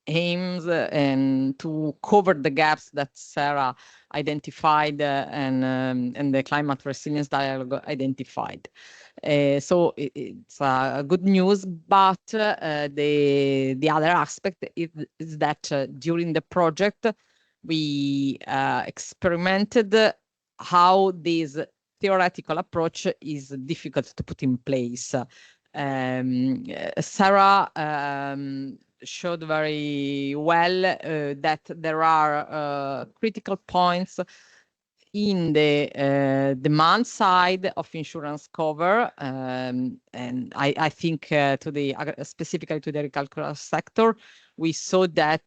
A: aims and to cover the gaps that Sarah identified and the climate resilience dialogue identified. So it's good news, but the other aspect is that during the project we experimented how this theoretical approach is difficult to put in place. Sarah showed very well that there are critical points in the demand side of insurance cover, and I think to the specifically to the agricultural sector, we saw that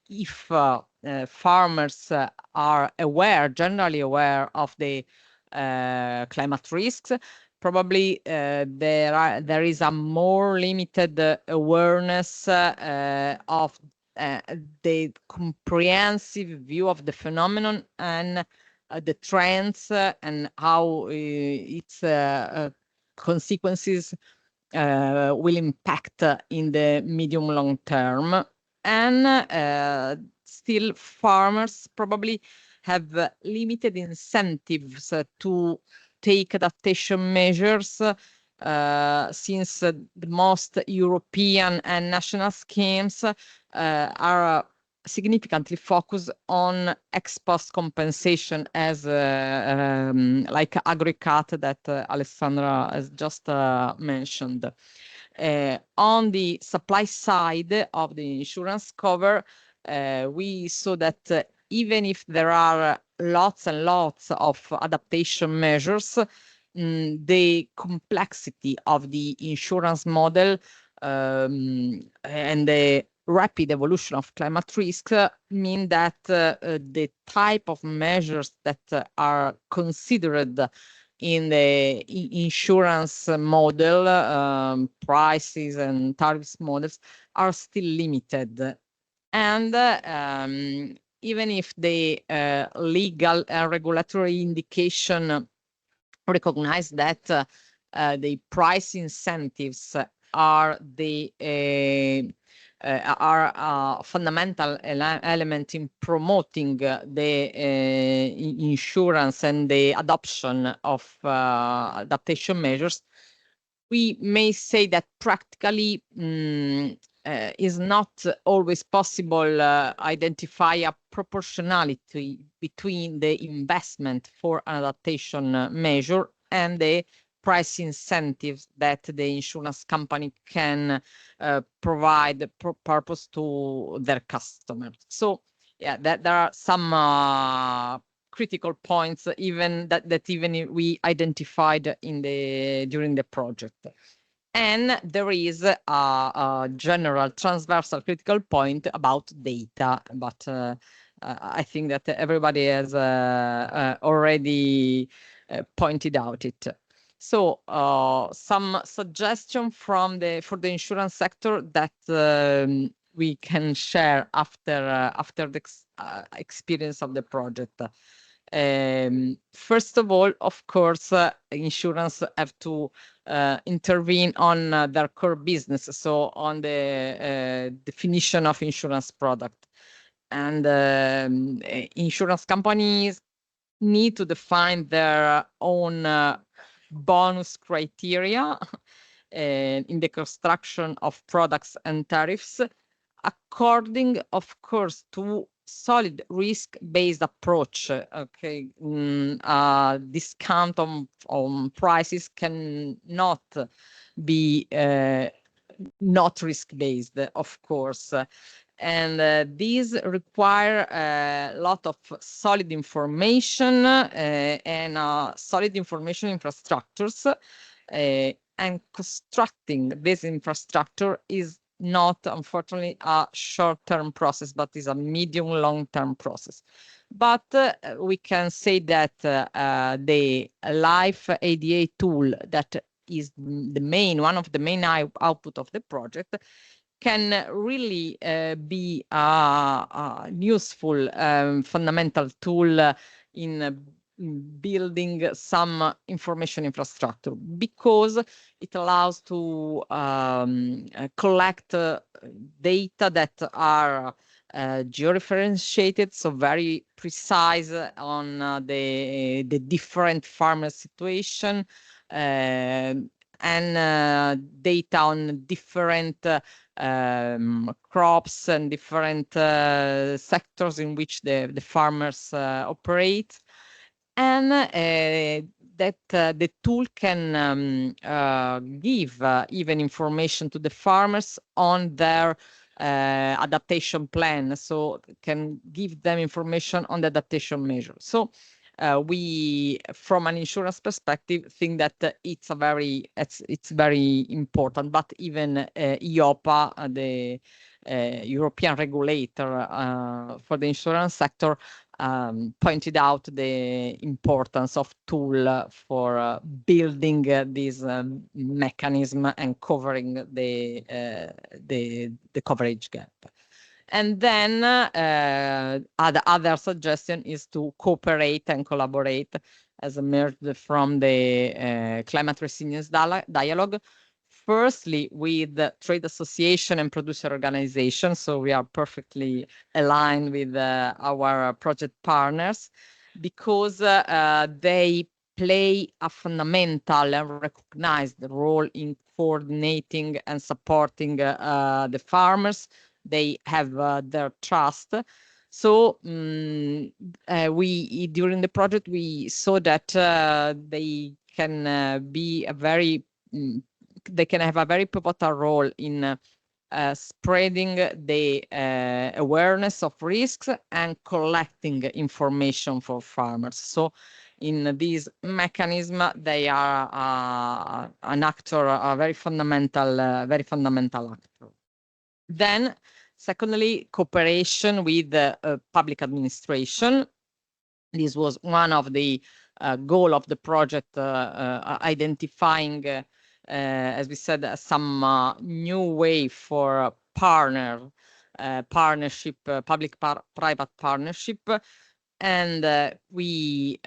A: if farmers are generally aware of the climate risks, probably there is a more limited awareness of the comprehensive view of the phenomenon and the trends and how its consequences will impact in the medium long term. And still farmers probably have limited incentives to take adaptation measures since the most European and national schemes are significantly focused on ex post compensation as like AgriCat that Alessandra has just mentioned. On the supply side of the insurance cover, we saw that even if there are lots and lots of adaptation measures, the complexity of the insurance model and the rapid evolution of climate risk mean that the type of measures that are considered in the insurance model, prices and tariffs models are still limited. And even if the legal and regulatory indication recognize that the price incentives are the fundamental element in promoting the insurance and the adoption of adaptation measures, we may say that practically is not always possible identify a proportionality between the investment for an adaptation measure and the price incentives that the insurance company can provide purpose to their customers. So yeah, there are some critical points even that even we identified during the project. And there is a general transversal critical point about data, but I think that everybody has already pointed out it. So some suggestion for the insurance sector that we can share after the experience of the project. First of all, of course, insurance have to intervene on their core business, so on the definition of insurance product. And insurance companies need to define their own bonus criteria in the construction of products and tariffs, according, of course, to solid risk-based approach. Okay, discount on prices cannot be not risk-based, of course, And these require a lot of solid information and solid information infrastructures. And constructing this infrastructure is not, unfortunately, a short-term process, but is a medium long-term process. But we can say that the Life ADA tool that is one of the main output of the project can really be a useful fundamental tool in building some information infrastructure, because it allows to collect data that are georeferentiated, so very precise on the different farmer situation, and data on different crops and different sectors in which the farmers operate, and that the tool can give even information to the farmers on their adaptation plan, so can give them information on the adaptation measure. So we, from an insurance perspective, think that it's very important. But even EIOPA, the European regulator for the insurance sector, pointed out the importance of tool for building this mechanism and covering the coverage gap. And then other suggestion is to cooperate and collaborate, as emerged from the climate resilience dialogue. Firstly, with the trade association and producer organizations. So we are perfectly aligned with our project partners, because they play a fundamental and recognized role in coordinating and supporting the farmers. They have their trust. So we, during the project, we saw that they can be a very they can have a very pivotal role in spreading the awareness of risks and collecting information for farmers. So in this mechanism, they are an actor, a very fundamental actor. Then, secondly, cooperation with public administration. This was one of the goal of the project, identifying, as we said, some new way for partnership, public-private partnership. And we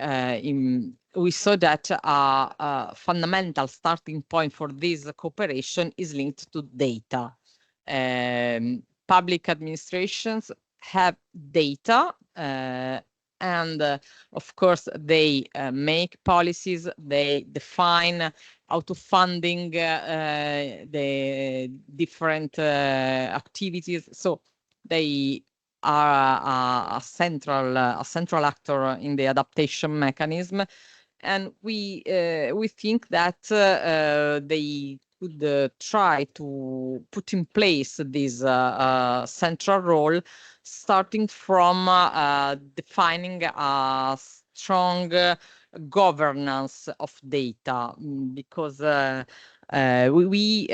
A: saw that a fundamental starting point for this cooperation is linked to data. Public administrations have data, and of course they make policies, they define auto funding the different activities. So they are a central actor in the adaptation mechanism, and we think that they could try to put in place this central role, starting from defining a strong governance of data, because we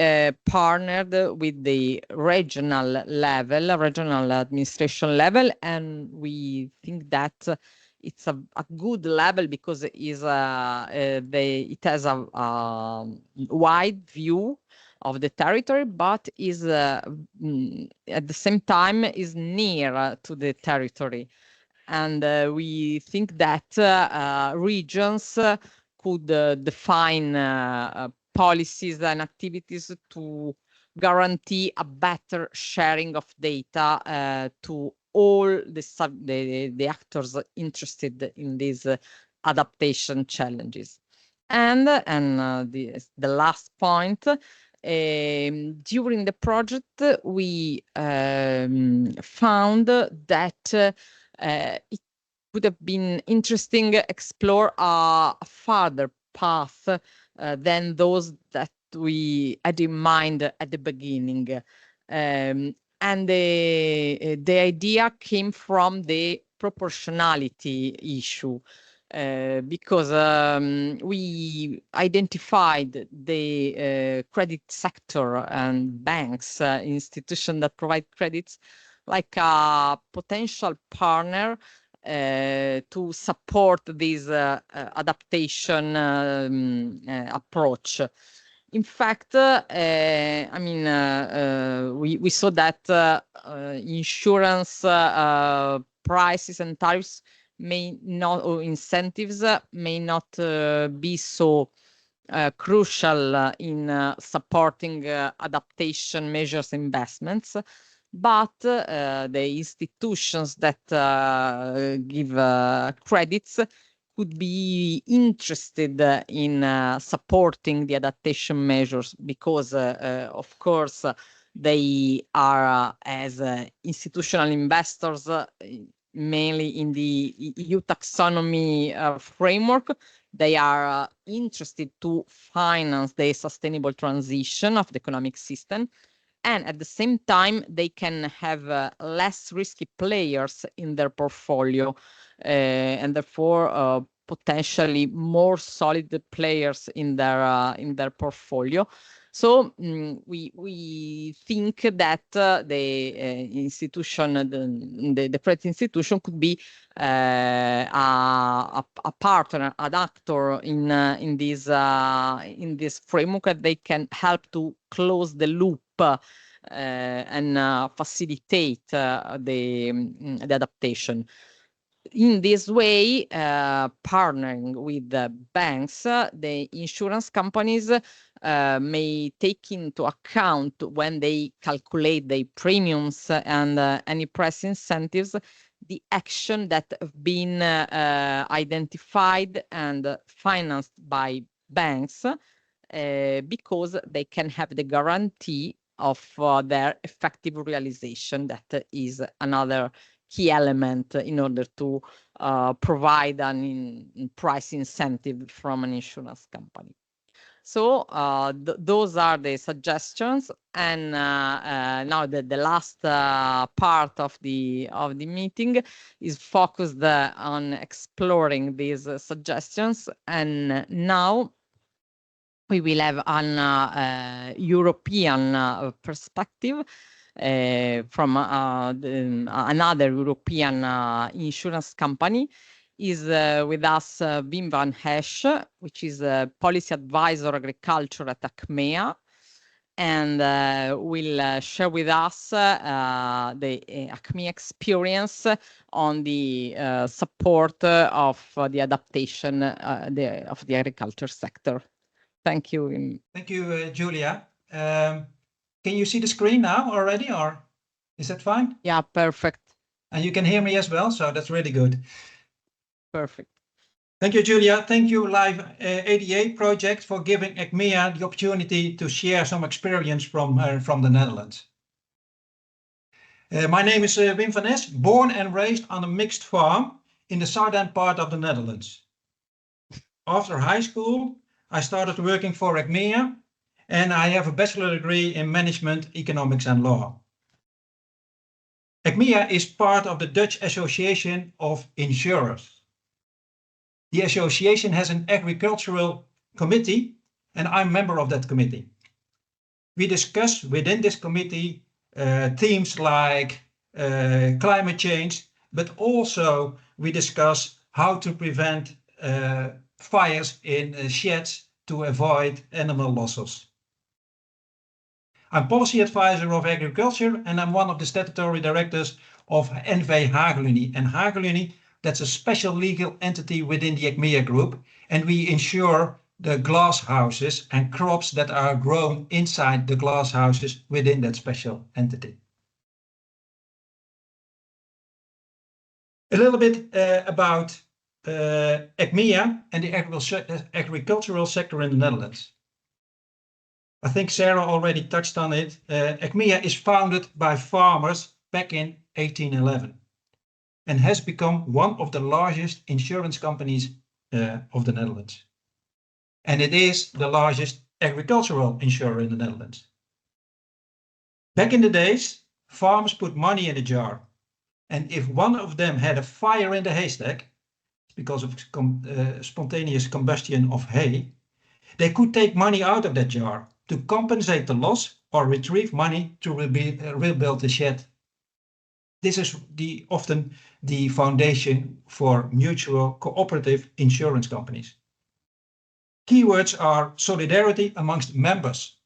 A: partnered with the regional administration level, and we think that it's a good level, because it has a wide view of the territory, but is at the same time is near to the territory. And we think that regions could define policies and activities to guarantee a better sharing of data to all the actors interested in these adaptation challenges. And the last point, during the project, we found that it would have been interesting to explore a further path than those that we had in mind at the beginning. And And the idea came from the proportionality issue. Because we identified the credit sector and banks, institutions that provide credits, like a potential partner to support this adaptation approach. In fact, I mean, we saw that insurance prices and tariffs may not, or incentives may not be so crucial in supporting adaptation measures investments, but the institutions that give credits could be interested in supporting the adaptation measures because, of course, they are as institutional investors mainly in the EU taxonomy framework. They are interested to finance the sustainable transition of the economic system. And at the same time, they can have less risky players in their portfolio and therefore potentially more solid players in their portfolio. So we think that the institution, the credit institution, could be a partner, an actor in this framework, that they can help to close the loop and facilitate the adaptation. In this way, partnering with the banks, the insurance companies may take into account, when they calculate the premiums and any price incentives, the action that have been identified and financed by banks, because they can have the guarantee of their effective realization. That is another key element in order to provide an price incentive from an insurance company. So those are the suggestions, and now the last part of the meeting is focused on exploring these suggestions, and now we will have an European perspective from another European insurance company. Is with us Wim van Hesch, which is a policy advisor agriculture at Achmea, and will share with us the Achmea experience on the support of the adaptation of the agriculture sector. Thank you, Wim.
F: Thank you, Julia. Can you see the screen now already, or is that fine?
A: Yeah, perfect.
F: And you can hear me as well, so that's really good.
A: Perfect.
F: Thank you, Julia. Thank you, Live ADA Project, for giving Achmea the opportunity to share some experience from the Netherlands. My name is Wim van Hesch, born and raised on a mixed farm in the southern part of the Netherlands. After high school, I started working for Achmea, and I have a bachelor degree in management, economics and law. Achmea is part of the Dutch Association of Insurers. The association has an agricultural committee, and I'm a member of that committee. We discuss within this committee themes like climate change, but also we discuss how to prevent fires in sheds to avoid animal losses. I'm policy advisor of agriculture, and I'm one of the statutory directors of NV Hagelunie. And Hagelunie, that's a special legal entity within the Achmea group, and we insure the glass houses and crops that are grown inside the glass houses within that special entity. A little bit about Achmea and the agricultural sector in the Netherlands. I think Sarah already touched on it. Achmea is founded by farmers back in 1811 and has become one of the largest insurance companies of the Netherlands. And it is the largest agricultural insurer in the Netherlands. Back in the days, farmers put money in a jar. And if one of them had a fire in the haystack, because of spontaneous combustion of hay, they could take money out of that jar to compensate the loss or retrieve money to rebuild the shed. This is often the foundation for mutual cooperative insurance companies. Keywords are solidarity amongst members.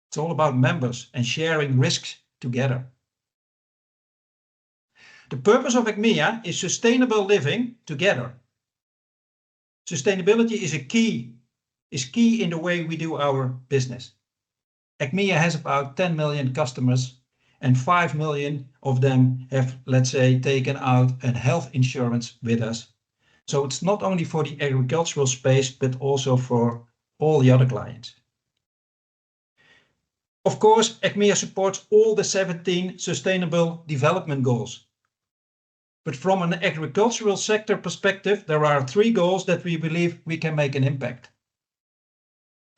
F: It's all about members and sharing risks together. The purpose of ECMIA is sustainable living together. Sustainability is key in the way we do our business. ECMIA has about 10 million customers, and 5 million of them have, let's say, taken out a health insurance with us. So it's not only for the agricultural space, but also for all the other clients. Of course, ECMIA supports all the 17 Sustainable Development Goals. But from an agricultural sector perspective, there are 3 goals that we believe we can make an impact.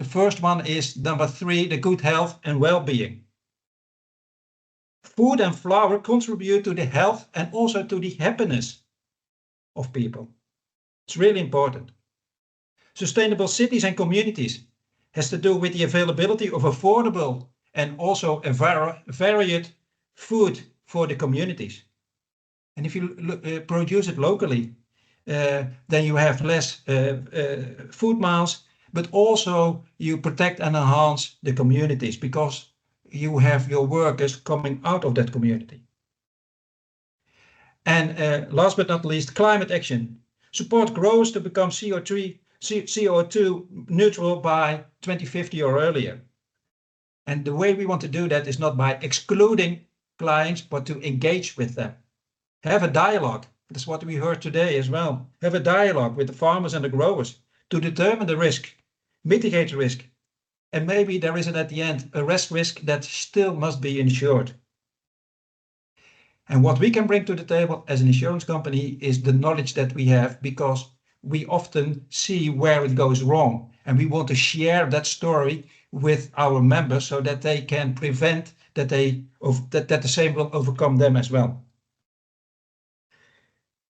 F: The first one is number 3, the good health and well-being. Food and flour contribute to the health and also to the happiness of people. It's really important. Sustainable cities and communities has to do with the availability of affordable and also a varied food for the communities. And if you produce it locally, then you have less food miles, but also you protect and enhance the communities because you have your workers coming out of that community. And last but not least, climate action. Support growers to become CO2 neutral by 2050 or earlier. And the way we want to do that is not by excluding clients, but to engage with them. Have a dialogue. That's what we heard today as well. Have a dialogue with the farmers and the growers to determine the risk, mitigate the risk. And maybe there is at the end a risk that still must be insured. And what we can bring to the table as an insurance company is the knowledge that we have, because we often see where it goes wrong. And we want to share that story with our members so that they can prevent that the same will overcome them as well.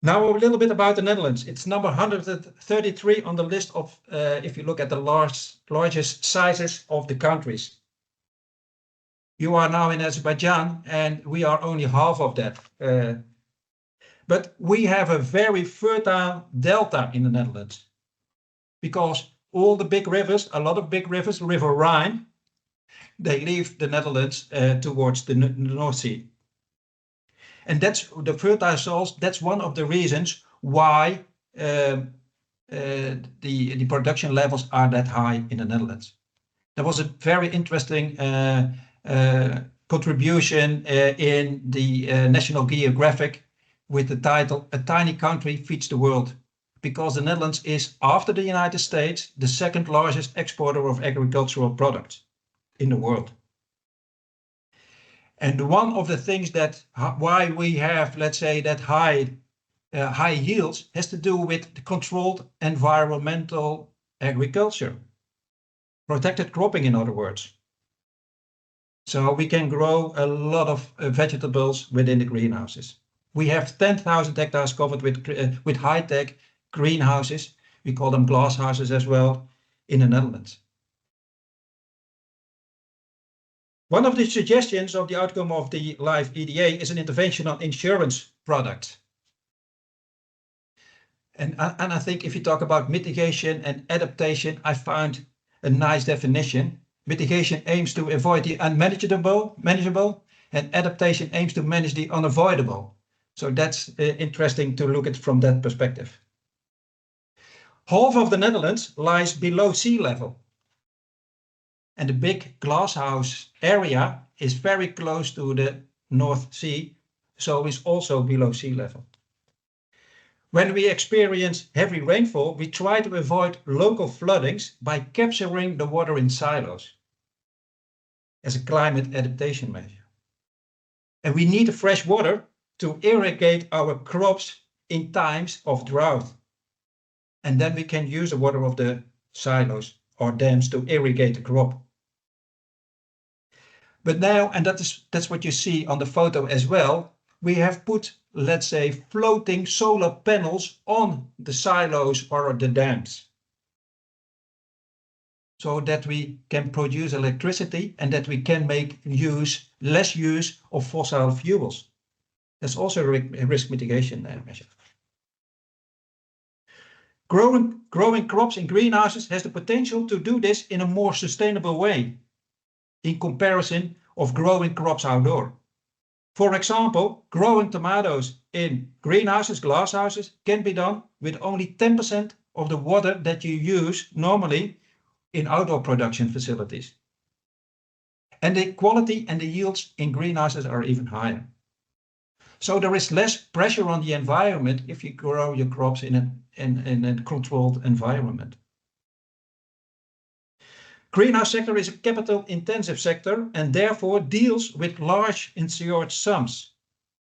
F: Now a little bit about the Netherlands. It's number 133 on the list of, if you look at the largest sizes of the countries. You are now in Azerbaijan and we are only half of that. But we have a very fertile delta in the Netherlands because all the big rivers, a lot of big rivers, River Rhine, they leave the Netherlands towards the North Sea. And that's the fertile soils. That's one of the reasons why the production levels are that high in the Netherlands. There was a very interesting contribution in the National Geographic with the title "A Tiny Country Feeds the World," because the Netherlands is, after the United States, the second largest exporter of agricultural products in the world. And one of the things that why we have, let's say, that high yields has to do with the controlled environmental agriculture, protected cropping, in other words. So we can grow a lot of vegetables within the greenhouses. We have 10,000 hectares covered with high-tech greenhouses. We call them glass houses as well in the Netherlands. One of the suggestions of the outcome of the live EDA is an intervention on insurance products. And I think if you talk about mitigation and adaptation, I found a nice definition. Mitigation aims to avoid the manageable, and adaptation aims to manage the unavoidable. So that's interesting to look at from that perspective. Half of the Netherlands lies below sea level. And the big glasshouse area is very close to the North Sea, so is also below sea level. When we experience heavy rainfall, we try to avoid local floodings by capturing the water in silos as a climate adaptation measure. And we need the fresh water to irrigate our crops in times of drought. And then we can use the water of the silos or dams to irrigate the crop. But now, and that's what you see on the photo as well, we have put, let's say, floating solar panels on the silos or the dams, so that we can produce electricity and that we can make less use of fossil fuels. That's also a risk mitigation measure. Growing crops in greenhouses has the potential to do this in a more sustainable way in comparison of growing crops outdoor. For example, growing tomatoes in greenhouses, glasshouses, can be done with only 10% of the water that you use normally in outdoor production facilities. And the quality and the yields in greenhouses are even higher. So there is less pressure on the environment if you grow your crops in a controlled environment. Greenhouse sector is a capital intensive sector and therefore deals with large insured sums.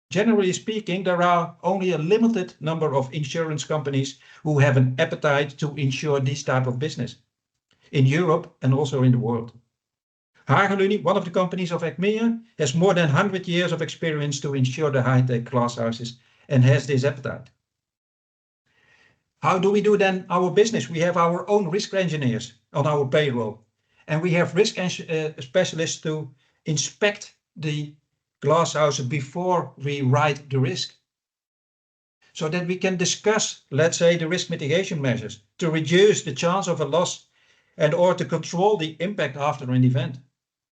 F: Generally speaking, there are only a limited number of insurance companies who have an appetite to insure this type of business in Europe and also in the world. Hageluni, one of the companies of Acmea, has more than 100 years of experience to insure the high-tech glasshouses and has this appetite. How do we do then our business? We have our own risk engineers on our payroll, and we have risk specialists to inspect the glasshouse before we write the risk, so that we can discuss, let's say, the risk mitigation measures to reduce the chance of a loss and or to control the impact after an event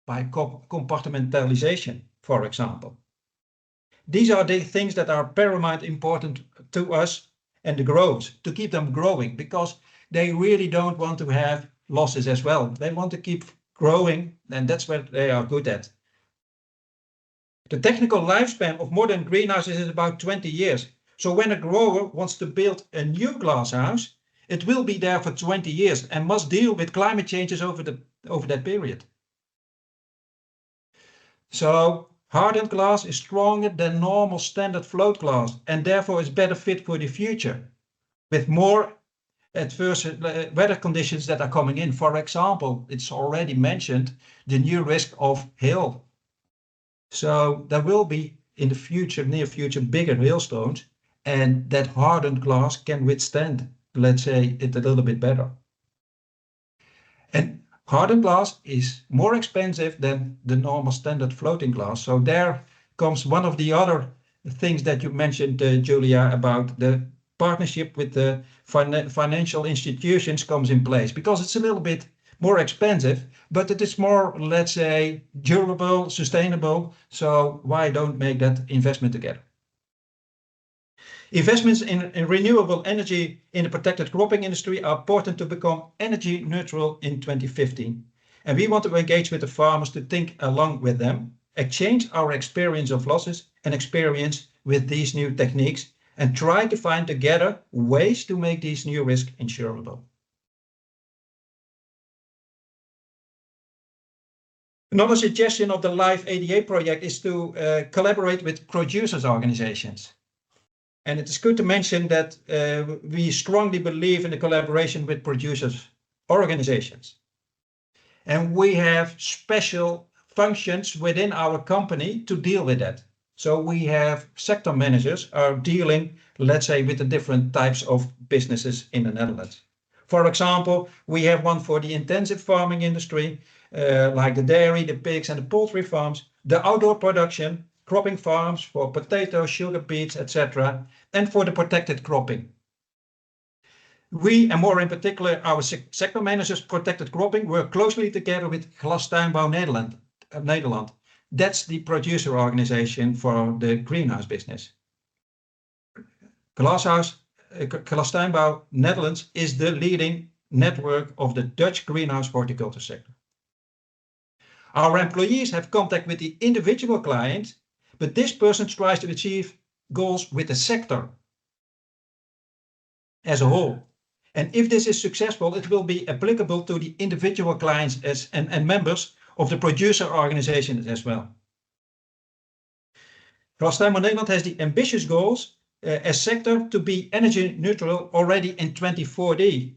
F: by compartmentalization, for example. These are the things that are paramount important to us and the growers, to keep them growing, because they really don't want to have losses as well. They want to keep growing, and that's what they are good at. The technical lifespan of modern greenhouses is about 20 years. So when a grower wants to build a new glasshouse, it will be there for 20 years and must deal with climate changes over that period. So hardened glass is stronger than normal standard float glass and therefore is better fit for the future with more adverse weather conditions that are coming in. For example, it's already mentioned the new risk of hail. So there will be in the future, near future, bigger hailstones, and that hardened glass can withstand, let's say, it a little bit better. And hardened glass is more expensive than the normal standard floating glass. So there comes one of the other things that you mentioned, Julia, about the partnership with the financial institutions comes in place, because it's a little bit more expensive, but it is more, let's say, durable, sustainable. So why don't make that investment together? Investments in renewable energy in the protected cropping industry are important to become energy neutral in 2015. And we want to engage with the farmers to think along with them, exchange our experience of losses and experience with these new techniques, and try to find together ways to make these new risks insurable. Another suggestion of the LIFE ADA project is to collaborate with producers' organizations. And it is good to mention that we strongly believe in the collaboration with producers' organizations. And we have special functions within our company to deal with that. So we have sector managers are dealing, let's say, with the different types of businesses in the Netherlands. For example, we have one for the intensive farming industry, like the dairy, the pigs and the poultry farms, the outdoor production, cropping farms for potatoes, sugar beets, etc., and for the protected cropping. We, and more in particular, our sector managers protected cropping, work closely together with Glastuinbouw Nederland. That's the producer organization for the greenhouse business. Glastuinbouw Netherlands is the leading network of the Dutch greenhouse horticulture sector. Our employees have contact with the individual client, but this person tries to achieve goals with the sector as a whole. And if this is successful, it will be applicable to the individual clients and members of the producer organizations as well. Glastuinbouw Nederland has the ambitious goals as sector to be energy neutral already in 2040.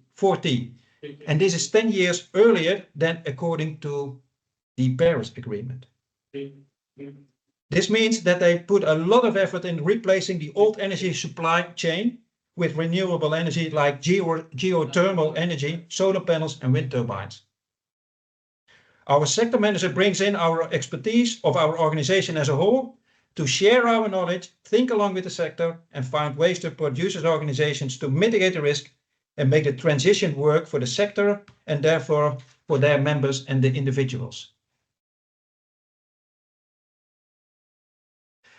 F: And this is 10 years earlier than according to the Paris Agreement. This means that they put a lot of effort in replacing the old energy supply chain with renewable energy like geothermal energy, solar panels and wind turbines. Our sector manager brings in our expertise of our organization as a whole to share our knowledge, think along with the sector and find ways to producers organizations to mitigate the risk and make the transition work for the sector and therefore for their members and the individuals.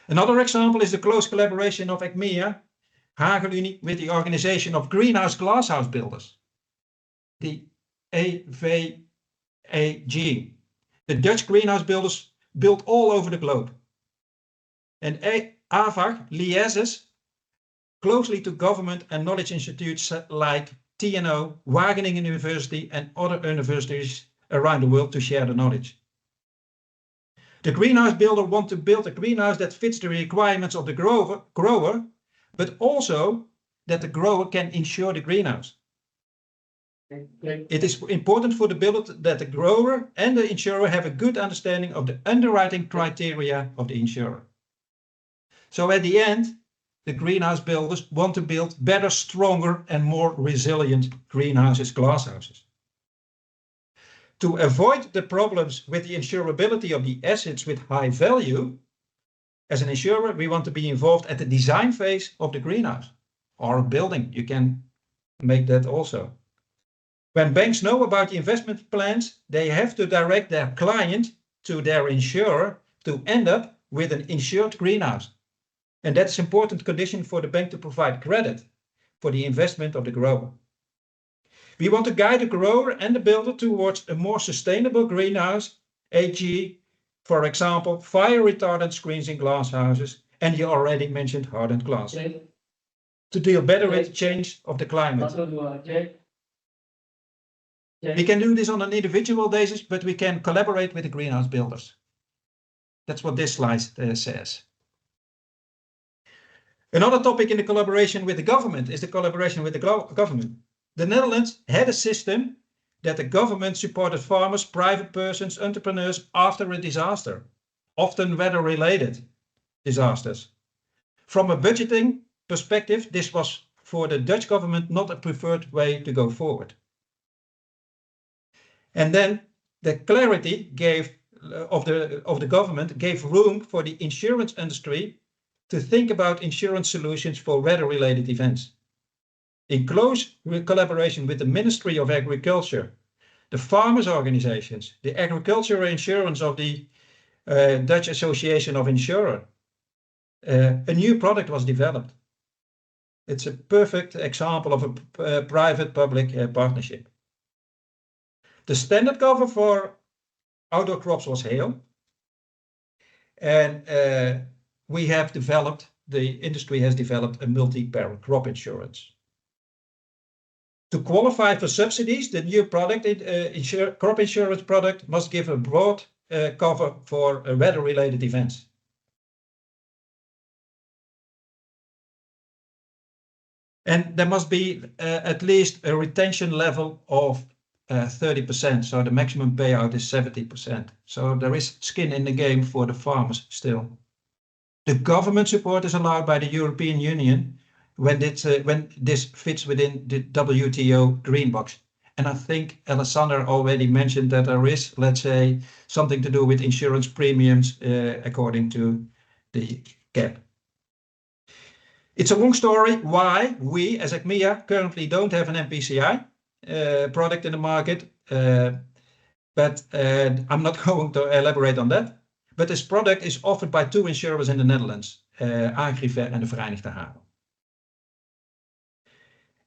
F: Another example is the close collaboration of ECMEA, Hagelunie, with the organization of greenhouse glasshouse builders, the AVAG. The Dutch greenhouse builders build all over the globe. And AVAG liaises closely to government and knowledge institutes like TNO, Wageningen University and other universities around the world to share the knowledge. The greenhouse builder wants to build a greenhouse that fits the requirements of the grower, but also that the grower can insure the greenhouse. It is important for the builder that the grower and the insurer have a good understanding of the underwriting criteria of the insurer. So at the end, the greenhouse builders want to build better, stronger and more resilient greenhouses, glasshouses. To avoid the problems with the insurability of the assets with high value, as an insurer, we want to be involved at the design phase of the greenhouse or building. You can make that also. When banks know about the investment plans, they have to direct their client to their insurer to end up with an insured greenhouse. And that's an important condition for the bank to provide credit for the investment of the grower. We want to guide the grower and the builder towards a more sustainable greenhouse, e.g., for example, fire retardant screens in glass houses and the already mentioned hardened glass, to deal better with the change of the climate. We can do this on an individual basis, but we can collaborate with the greenhouse builders. That's what this slide says. Another topic in the collaboration with the government is the collaboration with the government. The Netherlands had a system that the government supported farmers, private persons, entrepreneurs after a disaster, often weather-related disasters. From a budgeting perspective, this was for the Dutch government not a preferred way to go forward. And then the clarity of the government gave room for the insurance industry to think about insurance solutions for weather-related events. In close collaboration with the Ministry of Agriculture, the farmers' organizations, the agricultural insurance of the Dutch Association of Insurers, a new product was developed. It's a perfect example of a private-public partnership. The standard cover for outdoor crops was hail. And the industry has developed a multi-peril crop insurance. To qualify for subsidies, the new product, crop insurance product, must give a broad cover for weather-related events. And there must be at least a retention level of 30%, so the maximum payout is 70%. So there is skin in the game for the farmers still. The government support is allowed by the European Union when this fits within the WTO Green Box. And I think Alessandra already mentioned that there is, let's say, something to do with insurance premiums according to the CAP. It's a long story why we as ECMEA currently don't have an MPCI product in the market, but I'm not going to elaborate on that. But this product is offered by two insurers in the Netherlands, Agriver and the Verenigde Haven.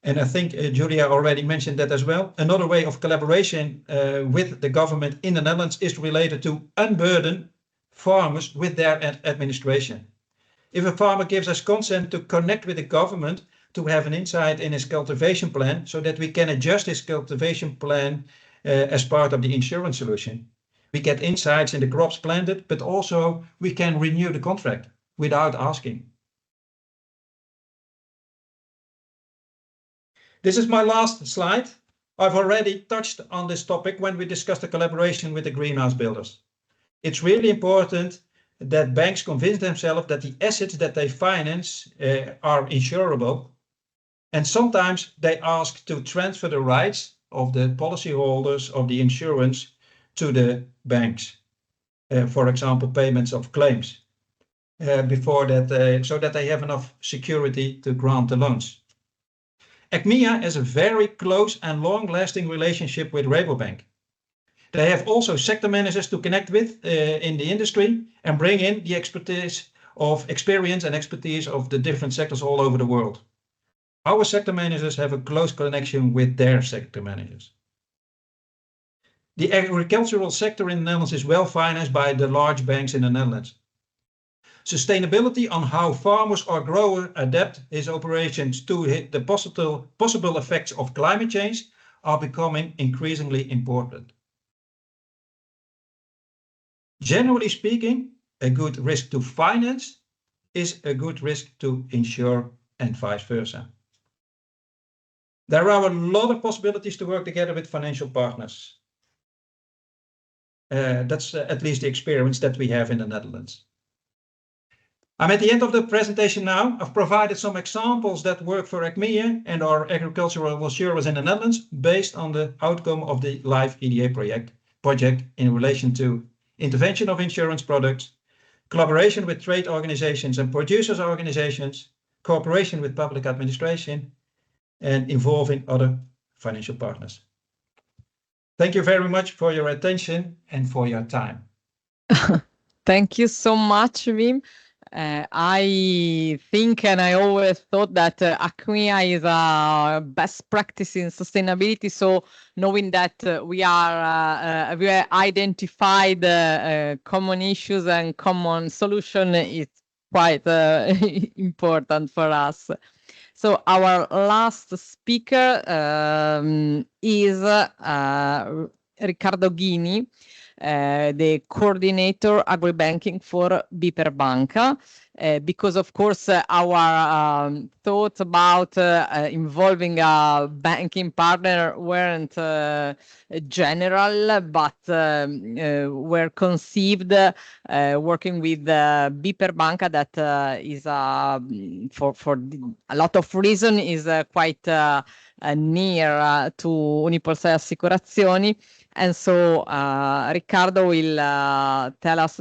F: And I think Julia already mentioned that as well. Another way of collaboration with the government in the Netherlands is related to unburden farmers with their administration. If a farmer gives us consent to connect with the government to have an insight in his cultivation plan so that we can adjust his cultivation plan as part of the insurance solution. We get insights in the crops planted, but also we can renew the contract without asking. This is my last slide. I've already touched on this topic when we discussed the collaboration with the greenhouse builders. it's really important that banks convince themselves that the assets that they finance are insurable. And sometimes they ask to transfer the rights of the policyholders of the insurance to the banks. For example, payments of claims before that, so that they have enough security to grant the loans. Achmea has a very close and long-lasting relationship with Rabobank. They have also sector managers to connect with in the industry and bring in the experience and expertise of the different sectors all over the world. Our sector managers have a close connection with their sector managers. The agricultural sector in the Netherlands is well financed by the large banks in the Netherlands. Sustainability on how farmers or growers adapt his operations to the possible effects of climate change are becoming increasingly important. Generally speaking, a good risk to finance is a good risk to insure and vice versa. There are a lot of possibilities to work together with financial partners. That's at least the experience that we have in the Netherlands. I'm at the end of the presentation now. I've provided some examples that work for Achmea and our agricultural insurers in the Netherlands based on the outcome of the live EDA project in relation to intervention of insurance products, collaboration with trade organizations and producers organizations, cooperation with public administration, and involving other financial partners. Thank you very much for your attention and for your time.
A: Thank you so much, Wim. I think and I always thought that Achmea is a best practice in sustainability. So knowing that we identified common issues and common solution is quite important for us. So our last speaker is Riccardo Ghini, the coordinator agri-banking for BPER Banca, because of course our thoughts about involving a banking partner weren't general, but were conceived working with BPER Banca, that is for a lot of reason is quite near to Unipol Assicurazioni. And so Riccardo will tell us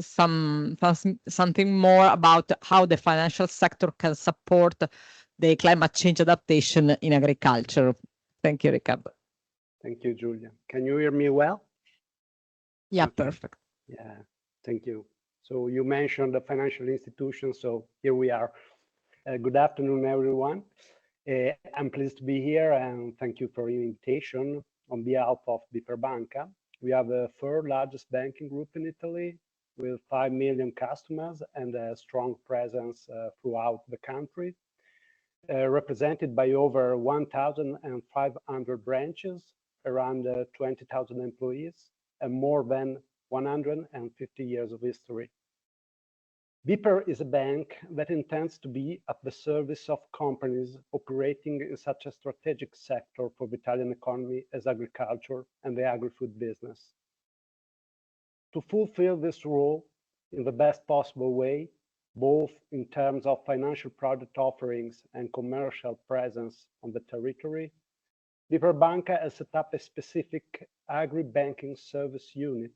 A: something more about how the financial sector can support the climate change adaptation in agriculture. Thank you, Riccardo.
G: Thank you, Julia. Can you hear me well?
A: Yeah,
G: okay.
A: Perfect.
G: Yeah, thank you. So you mentioned the financial institutions, so here we are. Good afternoon, everyone. I'm pleased to be here and thank you for your invitation. On behalf of BPER Banca, we are the third largest banking group in Italy with 5 million customers and a strong presence throughout the country, represented by over 1,500 branches, around 20,000 employees, and more than 150 years of history. BPER is a bank that intends to be at the service of companies operating in such a strategic sector for the Italian economy as agriculture and the agri-food business. To fulfill this role in the best possible way, both in terms of financial product offerings and commercial presence on the territory, BPER Banca has set up a specific agri-banking service unit,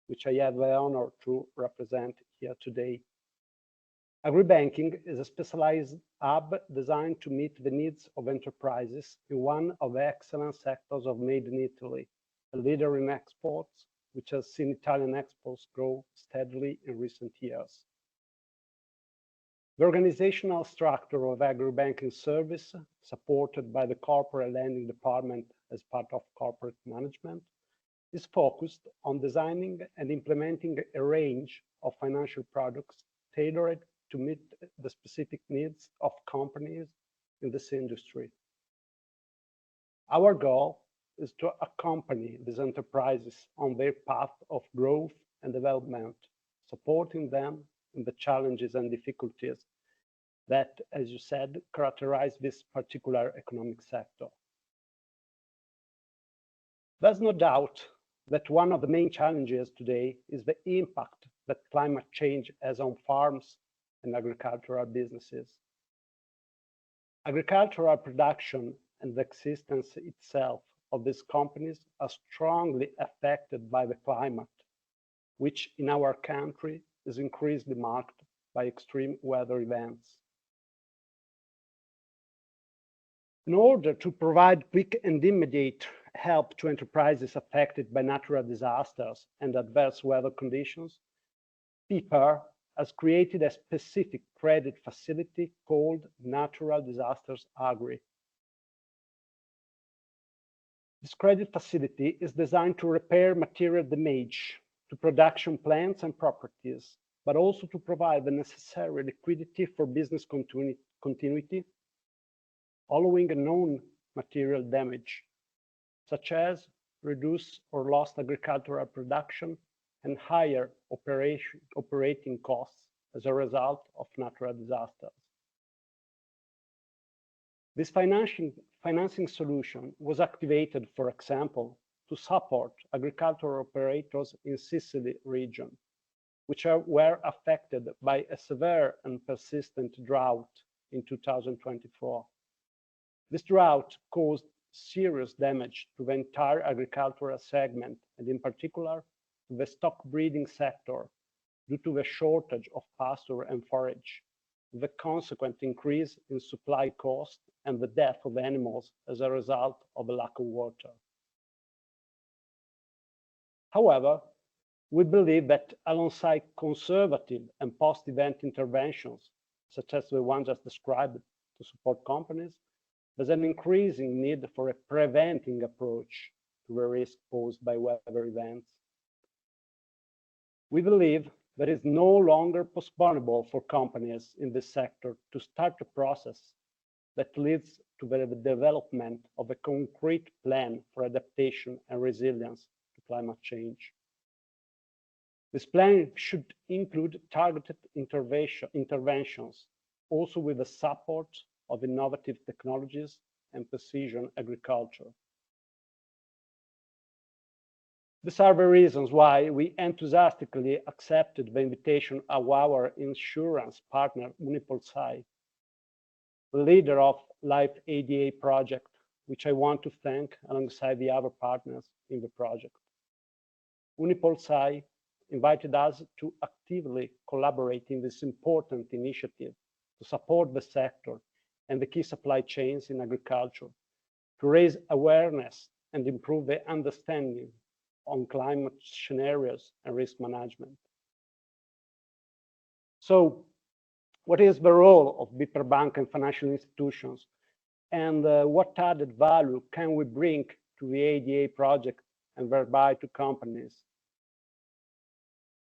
G: which I have the honor to represent here today. Agri-banking is a specialized hub designed to meet the needs of enterprises in one of the excellent sectors of Made in Italy, a leader in exports, which has seen Italian exports grow steadily in recent years. The organizational structure of agri-banking service, supported by the corporate lending department as part of corporate management, is focused on designing and implementing a range of financial products tailored to meet the specific needs of companies in this industry. Our goal is to accompany these enterprises on their path of growth and development, supporting them in the challenges and difficulties that, as you said, characterize this particular economic sector. There's no doubt that one of the main challenges today is the impact that climate change has on farms and agricultural businesses. Agricultural production and the existence itself of these companies are strongly affected by the climate, which in our country is increasingly marked by extreme weather events. In order to provide quick and immediate help to enterprises affected by natural disasters and adverse weather conditions, PIPER has created a specific credit facility called Natural Disasters Agri. This credit facility is designed to repair material damage to production plants and properties, but also to provide the necessary liquidity for business continuity following a known material damage, such as reduced or lost agricultural production and higher operating costs as a result of natural disasters. This financing solution was activated, for example, to support agricultural operators in Sicily region, which were affected by a severe and persistent drought in 2024. This drought caused serious damage to the entire agricultural segment, and in particular to the stock breeding sector, due to the shortage of pasture and forage, the consequent increase in supply cost and the death of animals as a result of a lack of water. However, we believe that alongside conservative and post-event interventions, such as the one just described to support companies, there's an increasing need for a preventing approach to the risk posed by weather events. We believe that it is no longer postponable for companies in this sector to start a process that leads to the development of a concrete plan for adaptation and resilience to climate change. This plan should include targeted interventions, also with the support of innovative technologies and precision agriculture. These are the reasons why we enthusiastically accepted the invitation of our insurance partner, UnipolSai, the leader of Life ADA project, which I want to thank alongside the other partners in the project. UnipolSai invited us to actively collaborate in this important initiative to support the sector and the key supply chains in agriculture, to raise awareness and improve the understanding on climate scenarios and risk management. So, what is the role of BPER Bank and financial institutions, and what added value can we bring to the ADA project and thereby to companies?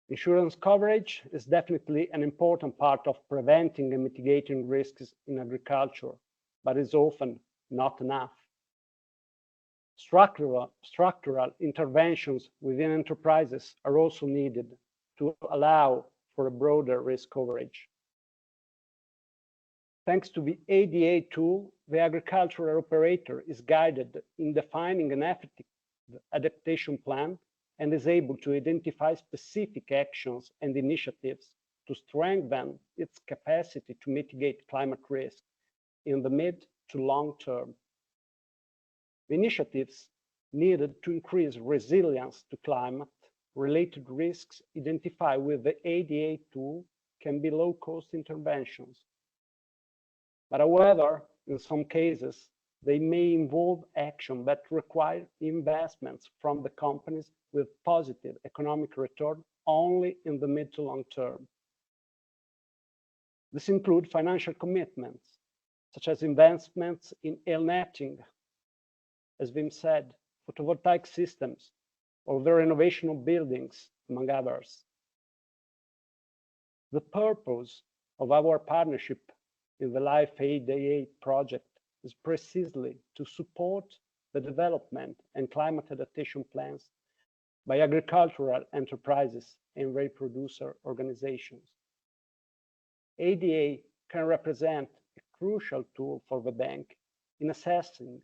G: Insurance coverage is definitely an important part of preventing and mitigating risks in agriculture, but is often not enough. Structural interventions within enterprises are also needed to allow for a broader risk coverage. Thanks to the ADA tool, the agricultural operator is guided in defining an effective adaptation plan and is able to identify specific actions and initiatives to strengthen its capacity to mitigate climate risk in the mid to long term. The initiatives needed to increase resilience to climate-related risks identified with the ADA tool can be low-cost interventions. But however, in some cases, they may involve action that require investments from the companies with positive economic return only in the mid to long term. This includes financial commitments, such as investments in netting, as Wim said, photovoltaic systems, or the renovation of buildings, among others. The purpose of our partnership in the Life ADA project is precisely to support the development and climate adaptation plans by agricultural enterprises and their producer organizations. ADA can represent a crucial tool for the bank in assessing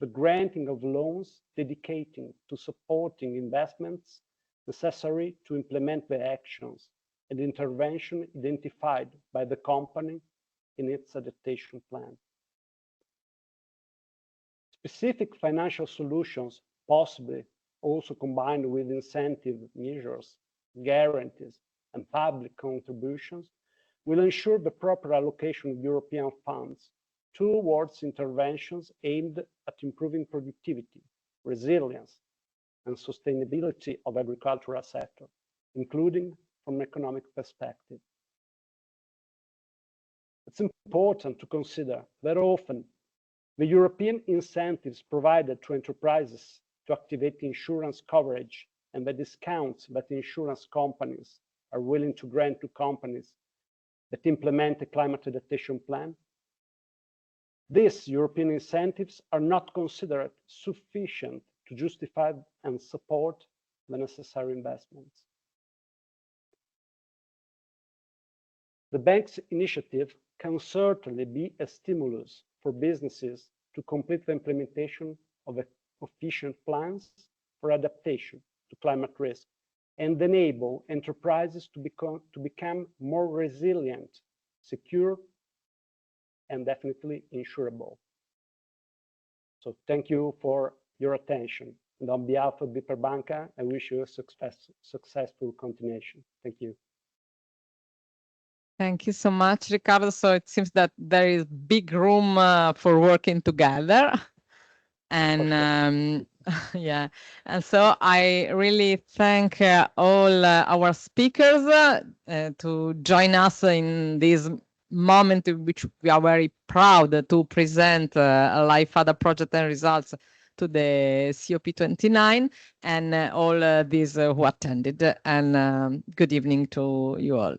G: the granting of loans dedicating to supporting investments necessary to implement the actions and intervention identified by the company in its adaptation plan. Specific financial solutions, possibly also combined with incentive measures, guarantees, and public contributions, will ensure the proper allocation of European funds towards interventions aimed at improving productivity, resilience, and sustainability of agricultural sector, including from an economic perspective. It's important to consider that often the European incentives provided to enterprises to activate insurance coverage and the discounts that insurance companies are willing to grant to companies that implement a climate adaptation plan, these European incentives are not considered sufficient to justify and support the necessary investments. The bank's initiative can certainly be a stimulus for businesses to complete the implementation of efficient plans for adaptation to climate risk and enable enterprises to become more resilient, secure, and definitely insurable. So thank you for your attention. And on behalf of BPER Banca, I wish you a successful continuation. Thank you.
A: Thank you so much, Riccardo. So it seems that there is big room for working together. And yeah, and so I really thank all our speakers to join us in this moment in which we are very proud to present a Life Ada project and results to the COP29 and all these who attended. And good evening to you all.